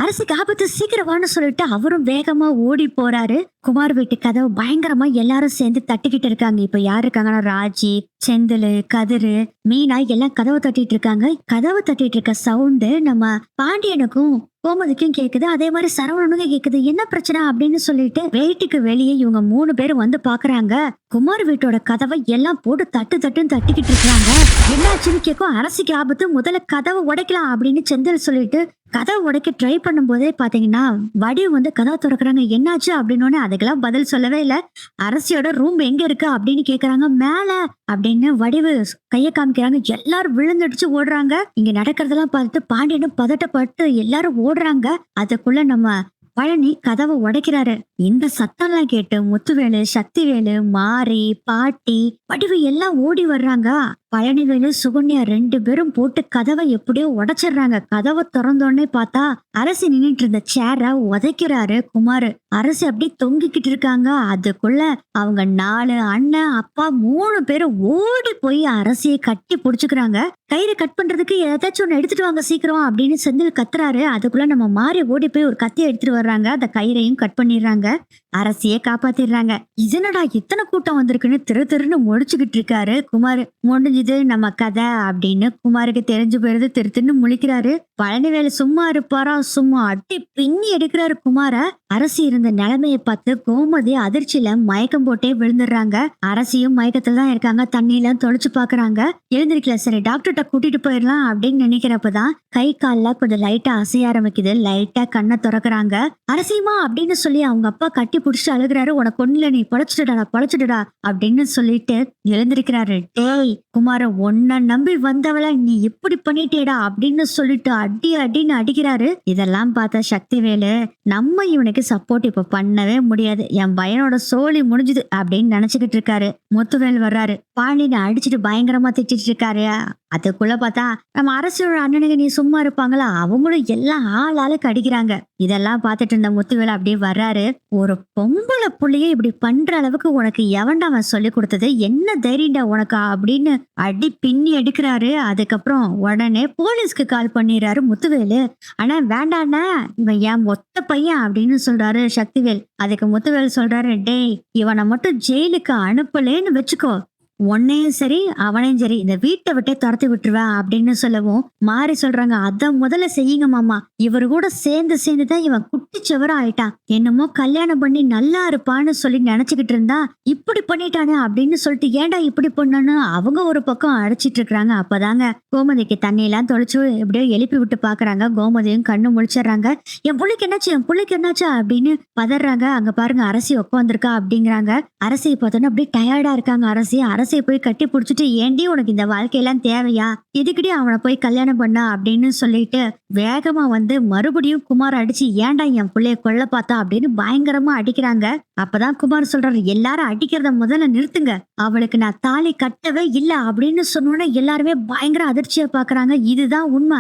[SPEAKER 1] அரசுக்கு ஆபத்து சீக்கிரம் வான்னு சொல்லிட்டு அவரும் வேகமா ஓடி போறாரு. குமார் வீட்டு கதவு பயங்கரமா எல்லாரும் சேர்ந்து தட்டிக்கிட்டு இருக்காங்க. இப்ப யாரு இருக்காங்கன்னா ராஜி, செந்தில், கதிரு, மீனா எல்லாம் கதவை தட்டிட்டு இருக்காங்க. கதவை தட்டிட்டு இருக்க சவுண்டு நம்ம பாண்டியனுக்கும் கோமதிக்கும் கேக்குது. அதே மாதிரி சரவணனுக்கும் கேக்குது. என்ன பிரச்சனை அப்படின்னு சொல்லிட்டு வீட்டுக்கு வெளியே இவங்க 3 பேரும் வந்து பாக்குறாங்க. குமார் வீட்டோட கதவை எல்லாம் போட்டு தட்டு தட்டுன்னு தட்டிக்கிட்டு இருக்காங்க. என்னாச்சுன்னு கேட்கும். அரசிக்கு ஆபத்து முதல்ல கதவை உடைக்கலாம் அப்படின்னு செந்தில் சொல்லிட்டு கதவை உடைக்க ட்ரை பண்ணும் போதே பாத்தீங்கன்னா வடிவு கதவை திறக்கிறாங்க. என்னாச்சு அப்படின்னு அதுக்கெல்லாம் பதில் சொல்லவே இல்ல. அரசியோட ரூம் எங்க இருக்கு அப்படின்னு கேக்குறாங்க. மேல அப்படின்னு வடிவு கைய காமிக்கிறாங்க. எல்லாரும் விழுந்தடிச்சு ஓடுறாங்க. இங்க நடக்கிறதெல்லாம் பார்த்துட்டு பாண்டியனும் பதட்டப்பட்டு எல்லாரும் ஓடுறாங்க. அதுக்குள்ள நம்ம பழனி கதவை உடைக்கிறாரு. இந்த சத்தம்லாம் கேட்டு முத்துவேலு, சக்திவேலு, மாரி, பாட்டி, வடிவு எல்லாம் ஓடி வர்றாங்க. பழனிவேலு, சுகன்யா 2 பேரும் போட்டு கதவை எப்படியோ உடைச்சிடுறாங்க. கதவை திறந்தோடனே பார்த்தா அரசி நின்னுட்டு இருந்த சேரை உதைக்கிறாரு குமார். அரசி அப்படி தொங்கிக்கிட்டு இருக்காங்க. அதுக்குள்ள அவங்க 4 அண்ணன், அப்பா 3 பேரும் ஓடி போய் அரசியை கட்டி புடிச்சுக்கிறாங்க. கயிறை கட் பண்றதுக்கு ஏதாச்சும் ஒண்ணு எடுத்துட்டு வாங்க சீக்கிரம் அப்படின்னு செந்தில் கத்துறாரு. அதுக்குள்ள நம்ம மாறி ஓடி போய் ஒரு கத்தியை எடுத்துட்டு வர்றாங்க. அந்த கயிறையும் கட் பண்ணிடுறாங்க. அரசியை காப்பாத்திடுறாங்க. இதனடா இத்தனை கூட்டம் வந்திருக்குன்னு திரு திருன்னு முடிச்சுக்கிட்டு இருக்காரு குமார். முடிஞ்சது நம்ம கதை அப்படின்னு குமாருக்கு தெரிஞ்சு போயிருது. திரு திருன்னு முழிக்கிறாரு. பழனிவேலு சும்மா இருப்பாரா? சும்மா அடி பின்னி எடுக்கிறாரு குமார. அரசி இருந்த நிலைமையை பார்த்து கோமதி அதிர்ச்சியில மயக்கம் போட்டே விழுந்துடுறாங்க. அரசியும் மயக்கத்துல தான் இருக்காங்க. தண்ணியெல்லாம் தொலைச்சு பாக்குறாங்க. எழுந்திருக்கல. சரி டாக்டர்கிட்ட கூட்டிட்டு போயிடலாம் அப்படின்னு நினைக்கிறப்பதான் கை கால்லாம் கொஞ்சம் லைட்டா அசைய ஆரம்பிக்குது. லைட்டா கண்ணை திறக்கிறாங்க. அரசியமா அப்படின்னு சொல்லி அவங்க அப்பா கட்டி புடிச்சிட்டு அழுகுறாரு. உனக்கு ஒண்ணுல, நீ பொழைச்சிடுடா அப்படின்னு சொல்லிட்டு எழுந்திருக்கிறாரு. டேய் குமார, உன்னை நம்பி வந்தவள நீ இப்படி பண்ணிட்டேடா அப்படின்னு சொல்லிட்டு அடி அடின்னு அடிக்கிறாரு. இதெல்லாம் பார்த்த சக்திவேலு, நம்ம இவனுக்கு சப்போர்ட் இப்ப பண்ணவே முடியாது, என் பையனோட சோழி முடிஞ்சுது அப்படின்னு நினைச்சுக்கிட்டு இருக்காரு. முத்துவேல் வர்றாரு. பாண்டியனை அடிச்சுட்டு பயங்கரமா திட்டிட்டு இருக்காரு. அதுக்குள்ள பார்த்தா நம்ம அரசியோட அண்ணனுக்கு நீ சும்மா இருப்பாங்களா, அவங்களும் எல்லாம் ஆளுக்கு அடிக்கிறாங்க. இதெல்லாம் பார்த்துட்டு இருந்த முத்துவேல் அப்படியே வர்றாரு. ஒரு பொம்பளை புள்ளைய இப்படி பண்ற அளவுக்கு உனக்கு எவன்டா அவன் சொல்லி கொடுத்தது, என்ன தைரியம்டா உனக்கா அப்படின்னு அடி பின்னி எடுக்கிறாரு. அதுக்கப்புறம் உடனே போலீஸ்க்கு கால் பண்ணிடுறாரு முத்துவேலு. ஆனா வேண்டாண்ணா, இவன் என் மொத்த பையன் அப்படின்னு சொல்றாரு சக்திவேல். அதுக்கு முத்துவேல் சொல்றாரு, டேய் இவனை மட்டும் ஜெயிலுக்கு அனுப்பலேன்னு வச்சுக்கோ, உன்னையும் சரி அவனையும் சரி இந்த வீட்டை விட்டே துரத்தி விட்டுருவேன் அப்படின்னு சொல்லவும் மாறி சொல்றாங்க, அத முதல்ல செய்யுங்க மாமா. இவரு கூட சேர்ந்துதான் இவன் குட்டிச்சவரா ஆயிட்டான். என்னமோ கல்யாணம் பண்ணி நல்லா இருப்பான்னு சொல்லி நினைச்சுக்கிட்டு இருந்தா இப்படி பண்ணிட்டானே அப்படின்னு சொல்லிட்டு ஏன்டா இப்படி பண்ணான்னு அவங்க ஒரு பக்கம் அழைச்சிட்டு இருக்கிறாங்க. அப்பதாங்க கோமதிக்கு தண்ணி எல்லாம் தொலைச்சு எப்படியோ எழுப்பி விட்டு பாக்குறாங்க. கோமதியும் கண்ணு முழிச்சிடுறாங்க. என் புள்ளைக்கு என்னாச்சு அப்படின்னு பதறாங்க. அங்க பாருங்க அரசி உட்காந்துருக்கா அப்படிங்கிறாங்க. அரசியை பார்த்தோன்னா அப்படியே டயர்டா இருக்காங்க. அரசியை போய் கட்டி புடிச்சிட்டு, ஏண்டி உனக்கு இந்த வாழ்க்கையெல்லாம் தேவையா, எதுக்குடி அவனை போய் கல்யாணம் பண்ண அப்படின்னு சொல்லிட்டு வேகமா வந்து மறுபடியும் குமார் அடிச்சு, ஏன்டா என் பிள்ளைய கொல்ல பார்த்தா அப்படின்னு பயங்கரமா அடிக்கிறாங்க. அப்பதான் குமார் சொல்றாரு, எல்லாரும் அடிக்கிறத முதல்ல நிறுத்துங்க, அவளுக்கு நான் தாலி கட்டவே இல்ல அப்படின்னு சொன்னோன்னே எல்லாருமே பயங்கர அதிர்ச்சியா பாக்குறாங்க. இதுதான் உண்மை.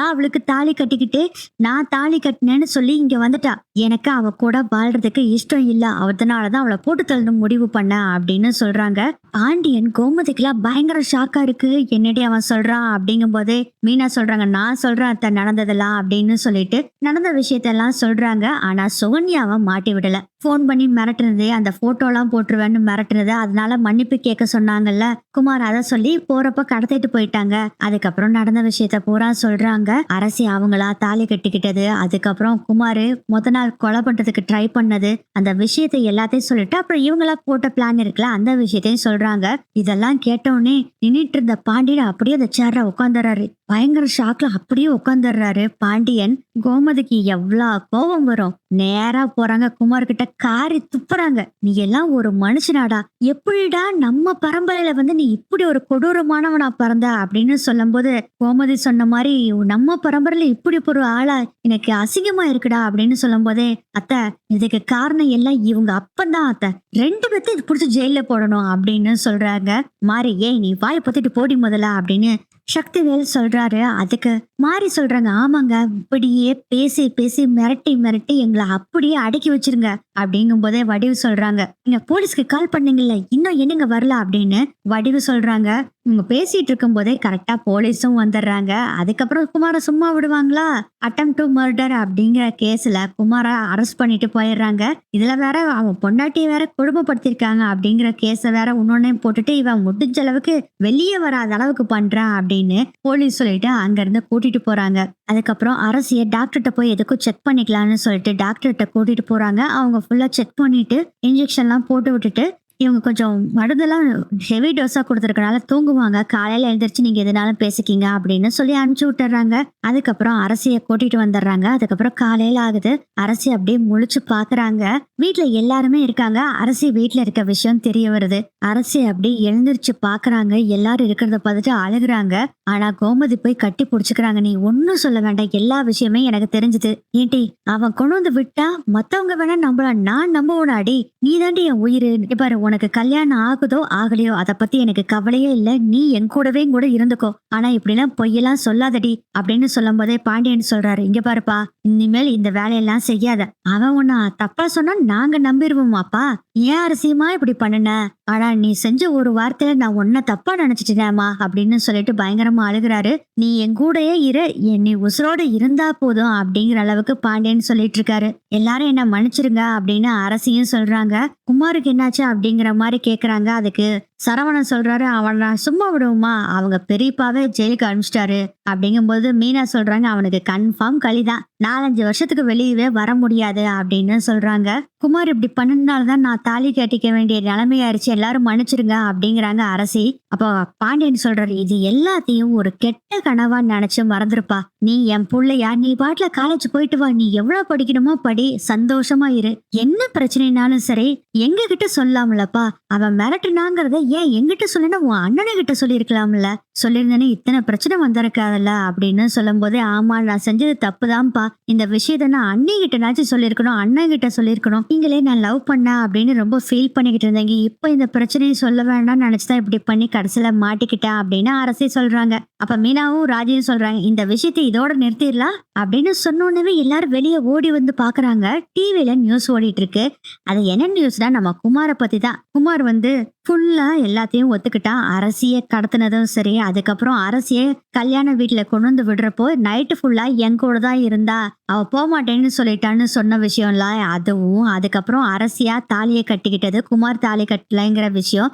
[SPEAKER 1] அவளுக்கு தாலி கட்டிக்கிட்டு நான் தாலி கட்டினேன்னு சொல்லி இங்க வந்துட்டா. எனக்கு அவ கூட வாழ்றதுக்கு இஷ்டம் இல்ல, அதனாலதான் அவளை போட்டு தள்ளணும் முடிவு பண்ண அப்படின்னு சொல்றாங்க. பாண்டியன் கோமதிக்கெல்லாம் பயங்கர ஷாக்கா இருக்கு. என்னடி அவன் சொல்றான் அப்படிங்கும் போதே மீனா சொல்றாங்க, நான் சொல்றேன் அத்தை நடந்ததெல்லாம் அப்படின்னு சொல்லிட்டு நடந்த விஷயத்தெல்லாம் சொல்றாங்க. ஆனா சுகன்யாவை மாட்டி விடல. போன் பண்ணி மிரட்டுனது, அந்த போட்டோ எல்லாம் போட்டுருவேன்னு மிரட்டுனது, அதனால மன்னிப்பு கேட்க சொன்னாங்கல்ல குமார், அதை சொல்லி போறப்ப கடத்திட்டு போயிட்டாங்க. அதுக்கப்புறம் நடந்த விஷயத்த பூரா சொல்றாங்க. அரசி அவங்களா தாலி கட்டிக்கிட்டது, அதுக்கப்புறம் குமாரு மொத நாள் கொலை பண்றதுக்கு ட்ரை பண்ணது, அந்த விஷயத்தை எல்லாத்தையும் சொல்லிட்டு அப்புறம் இவங்களா போட்ட பிளான் இருக்குல்ல அந்த விஷயத்தையும் சொல்றாங்க. இதெல்லாம் கேட்டோடனே நின்னுட்டு இருந்த பாண்டியன் அப்படியே அந்த சேர்ல உட்காந்துறாரு. பயங்கர ஷாக்ல அப்படியே உட்காந்துடுறாரு பாண்டியன். கோமதிக்கு எவ்வளவு கோபம் வரும். நேரா போறாங்க குமார் கிட்ட, காரி துப்புறாங்க. நீ எல்லாம் ஒரு மனுஷனாடா, எப்படிடா நம்ம பரம்பரையில வந்து நீ இப்படி ஒரு கொடூரமானவனா பிறந்த அப்படின்னு சொல்லும் போது கோமதி சொன்ன மாதிரி நம்ம பரம்பரையில இப்படி ஒரு ஆளா எனக்கு அசிங்கமா இருக்குடா அப்படின்னு சொல்லும் போதே, அத்தை இதுக்கு காரணம் எல்லாம் இவங்க அப்பந்தான் அத்தை, 2 பேர்த்தையும் புடிச்சு ஜெயில போடணும் அப்படின்னு சொல்றாங்க. மாறி, ஏய் நீ வாயை பத்திட்டு போடி முதல்ல அப்படின்னு சக்திவேல் சொல்றாரு. அதுக்கு மாறி சொல்றாங்க, ஆமாங்க இப்படியே பேசி பேசி மிரட்டி எங்களை அப்படியே அடக்கி வச்சிருங்க அப்படிங்கும் போதே வடிவு சொல்றாங்க, நீங்க போலீஸ்க்கு கால் பண்ணீங்கல்ல, இன்னும் என்னங்க வரல அப்படின்னு வடிவு சொல்றாங்க. இவங்க பேசிட்டு இருக்கும் போதே கரெக்டா போலீஸும் வந்துடுறாங்க. அதுக்கப்புறம் குமார சும்மா விடுவாங்களா? அட்டம் டு மர்டர் அப்படிங்கிற கேஸ்ல குமார அரெஸ்ட் பண்ணிட்டு போயிடுறாங்க. இதுல வேற அவன் பொண்டாட்டியை வேற கொடுமைப்படுத்திருக்காங்க அப்படிங்கிற கேஸ வேற இன்னொன்னே போட்டுட்டு இவன் முடிஞ்ச அளவுக்கு வெளியே வராத அளவுக்கு பண்றான் அப்படின்னு போலீஸ் சொல்லிட்டு அங்க இருந்து கூட்டிட்டு போறாங்க. அதுக்கப்புறம் அரசிய டாக்டர்கிட்ட போய் எதுக்கும் செக் பண்ணிக்கலாம்னு சொல்லிட்டு டாக்டர்கிட்ட கூட்டிட்டு போறாங்க. அவங்க ஃபுல்லா செக் பண்ணிட்டு இன்ஜெக்ஷன் எல்லாம் போட்டு விட்டுட்டு, இவங்க கொஞ்சம் மருந்தெல்லாம் ஹெவி டோஸா கொடுத்துருக்கனால தூங்குவாங்க, காலையில எழுந்திரிச்சு நீங்க எதுனாலும் பேசிக்கிங்க அப்படின்னு சொல்லி அனுப்பிச்சு விட்டுறாங்க. அதுக்கப்புறம் அரசியை கூட்டிட்டு வந்துடுறாங்க. அதுக்கப்புறம் காலையில ஆகுது. அரசி அப்படியே முழிச்சு பாக்குறாங்க. வீட்டுல எல்லாருமே இருக்காங்க. அரசி வீட்டுல இருக்க விஷயம் தெரிய வருது. அரசி அப்படியே எழுந்திரிச்சு பாக்குறாங்க. எல்லாரும் இருக்கிறத பார்த்துட்டு அழுகுறாங்க. ஆனா கோமதி போய் கட்டி புடிச்சுக்கிறாங்க. நீ ஒன்னும் சொல்ல வேண்டாம், எல்லா விஷயமே எனக்கு தெரிஞ்சது. ஏன்டி அவன் கொண்டு வந்து விட்டா மத்தவங்க வேணா நம்பலாம், நான் நம்புவனாடி, நீ தாண்டி என் உயிரு. பாரு உனக்கு கல்யாணம் ஆகுதோ ஆகலையோ அத பத்தி எனக்கு கவலையே இல்ல. நீ என் கூடவே கூட இருந்துக்கோ. ஆனா இப்படிலாம் பொய்யெல்லாம் சொல்லாதடி அப்படின்னு சொல்லும் போதே பாண்டியன் சொல்றாரு, இங்க பாருப்பா, இனிமேல் இந்த வேலையெல்லாம் செய்யாத. அவன் உன்னை தப்பா சொன்னா நாங்க நம்பிடுவோமாப்பா? ஏன் அரசியமா இப்படி பண்ணுன? ஆனா நீ செஞ்ச ஒரு வார்த்தையில நான் உன்னை தப்பா நினைச்சிட்டேனேம்மா அப்படின்னு சொல்லிட்டு பயங்கரமா அழுகுறாரு. நீ என் கூடயே இரு, நீ உசுரோட இருந்தா போதும் அப்படிங்கிற அளவுக்கு பாண்டியன் சொல்லிட்டு இருக்காரு. எல்லாரும் என்ன மன்னிச்சிருங்க அப்படின்னு அரசியும் சொல்றாங்க. குமாருக்கு என்னாச்சு அப்படிங்கிற மாதிரி கேக்குறாங்க. அதுக்கு சரவணன் சொல்றாரு, அவன் நான் சும்மா விடுவோமா, அவங்க பெரியப்பாவே ஜெயிலுக்கு அனுப்பிச்சிட்டாரு அப்படிங்கும்போது மீனா சொல்றாங்க, அவனுக்கு கன்ஃபார்ம் களிதான், 4-5 வருஷத்துக்கு வெளியவே வர முடியாது அப்படின்னு சொல்றாங்க. குமார் இப்படி பண்ணதுனாலதான் நான் தாலி கட்டிக்க வேண்டிய நிலைமையாயிருச்சு, எல்லாரும் மன்னிச்சிருங்க அப்படிங்கிறாங்க அரசி. அப்போ பாண்டியன் சொல்றாரு, இது எல்லாத்தையும் ஒரு கெட்ட கனவா நினைச்சு மறந்துருப்பா. நீ என் புள்ளையா, நீ பாட்டுல காலேஜ் போயிட்டு வா, நீ எவ்வளவு படிக்கணுமோ படி, சந்தோஷமா இரு. என்ன பிரச்சனைனாலும் சரி எங்க கிட்ட சொல்லாமலப்பா. அவன் மிரட்டுனாங்கிறத ஏன் எங்கிட்ட சொல்லினா உன் அண்ணனை கிட்ட சொல்லியிருக்கலாம்ல, சொல்லியிருந்தேனே இத்தனை பிரச்சனை வந்திருக்காதுல்ல அப்படின்னு சொல்லும் போதே, ஆமா நான் செஞ்சது தப்புதான்ப்பா, இந்த விஷயத்த நான் அண்ணி கிட்டனாச்சும் சொல்லியிருக்கணும், அண்ணன் கிட்ட சொல்லியிருக்கணும், நீங்களே நான் லவ் பண்ண அப்படின்னு ரொம்ப ஃபீல் பண்ணிக்கிட்டு இருந்தீங்க, இப்போ இந்த பிரச்சனையை சொல்ல வேண்டாம்னு நினைச்சுதான் இப்படி பண்ணி கடைசியில மாட்டிக்கிட்டேன் அப்படின்னு அரசி சொல்றாங்க. அப்ப மீனாவும் ராஜியும் சொல்றாங்க, இந்த விஷயத்தை இதோட நிறுத்திடலாம் அப்படின்னு சொன்னோன்னே எல்லாரும் வெளியே ஓடி வந்து பாக்குறாங்க. டிவில நியூஸ் ஓடிட்டு இருக்கு. அது என்ன நியூஸ்னா நம்ம குமார பத்தி தான். குமார் வந்து ஃபுல்லா எல்லாத்தையும் ஒத்துக்கிட்டான். அரசிய கடத்தினதும் சரி, அதுக்கப்புறம் அரசிய கல்யாண வீட்டுல கொண்டு வந்து விடுறப்போ நைட்டு ஃபுல்லா என் கூட தான் இருந்தா, அவ போமாட்டேன்னு சொல்லிட்டான்னு சொன்ன விஷயம்ல அதுவும், அதுக்கப்புறம் அரசியா தாலியை கட்டிக்கிட்டது, குமார் தாலி கட்டலைங்கிற விஷயம்,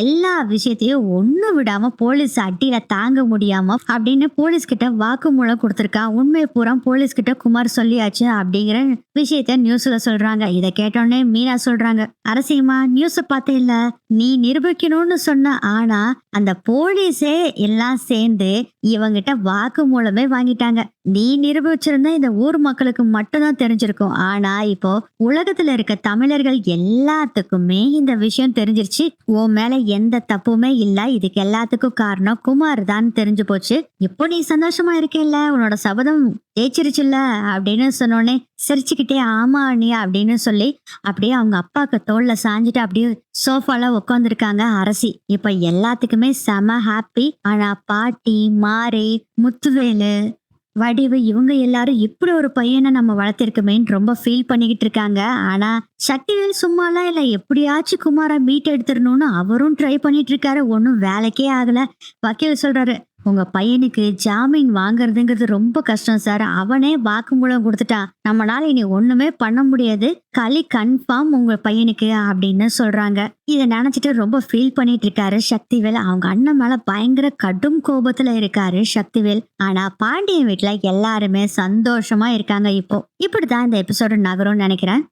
[SPEAKER 1] எல்லா விஷயத்தையும் ஒண்ணு விடாம போலீஸ் அடியில தாங்க முடியாம அப்படின்னு போலீஸ் கிட்ட வாக்குமூலம் கொடுத்திருக்கான். உண்மையை பூரா போலீஸ் கிட்ட குமார் சொல்லியாச்சு அப்படிங்கிற விஷயத்த நியூஸ்ல சொல்றாங்க. இதை கேட்டோடனே மீனா சொல்றாங்க, அரசியமா நியூஸ் பார்த்தே இல்ல, நீ நிரூபிக்கணும்னு சொன்ன, ஆனா அந்த போலீஸே எல்லாம் சேர்ந்து இவங்கிட்ட வாக்குமூலமே வாங்கிட்டாங்க. நீ நிரூபிச்சிருந்தா இந்த ஊர் மக்களுக்கு மட்டும்தான் தெரிஞ்சிருக்கும். ஆனா இப்போ உலகத்துல இருக்க தமிழர்கள் எல்லாத்துக்குமே இந்த விஷயம் தெரிஞ்சிருச்சு. உன் மேல எந்த தப்புமே இல்ல, இதுக்கு எல்லாத்துக்கும் காரணம் குமார் தான் தெரிஞ்சு போச்சு. இப்போ நீ சந்தோஷமா இருக்கேல்ல, உன்னோட சபதம் ஜெயிச்சிருச்சுல்ல அப்படின்னு சொன்னோடனே சிரிச்சுக்கிட்டே ஆமா நீ அப்படின்னு சொல்லி அப்படியே அவங்க அப்பாக்கு தோல்ல சாஞ்சிட்டு அப்படியே சோஃபால உட்காந்துருக்காங்க அரசி. இப்ப எல்லாத்துக்குமே செம ஹாப்பி. ஆனா பாட்டி, மாரி, முத்துவேலு, வடிவு இவங்க எல்லாரும் இப்படி ஒரு பையனை நம்ம வளர்த்திருக்கமேன்னு ரொம்ப ஃபீல் பண்ணிக்கிட்டு இருக்காங்க. ஆனா சக்திவேல் சும்மாலாம் இல்ல, எப்படியாச்சும் குமாரை மீட் எடுத்துடணும்னு அவரும் ட்ரை பண்ணிட்டு இருக்காரு. ஒன்னும் வேலைக்கே ஆகல. வக்கீல் சொல்றாரு, உங்க பையனுக்கு ஜாமீன் வாங்குறதுங்கிறது ரொம்ப கஷ்டம் சார், அவனே வாக்குமூலம் கொடுத்துட்டான், நம்மளால இனி ஒண்ணுமே பண்ண முடியாது, களி கன்ஃபார்ம் உங்க பையனுக்கு அப்படின்னு சொல்றாங்க. இதை நினைச்சிட்டு ரொம்ப ஃபீல் பண்ணிட்டு இருக்காரு சக்திவேல். அவங்க அண்ணன் மேல பயங்கர கடும் கோபத்துல இருக்காரு சக்திவேல். ஆனா பாண்டியன் வீட்டுல எல்லாருமே சந்தோஷமா இருக்காங்க. இப்போ இப்படிதான் இந்த எபிசோடு நகரும்னு நினைக்கிறேன்.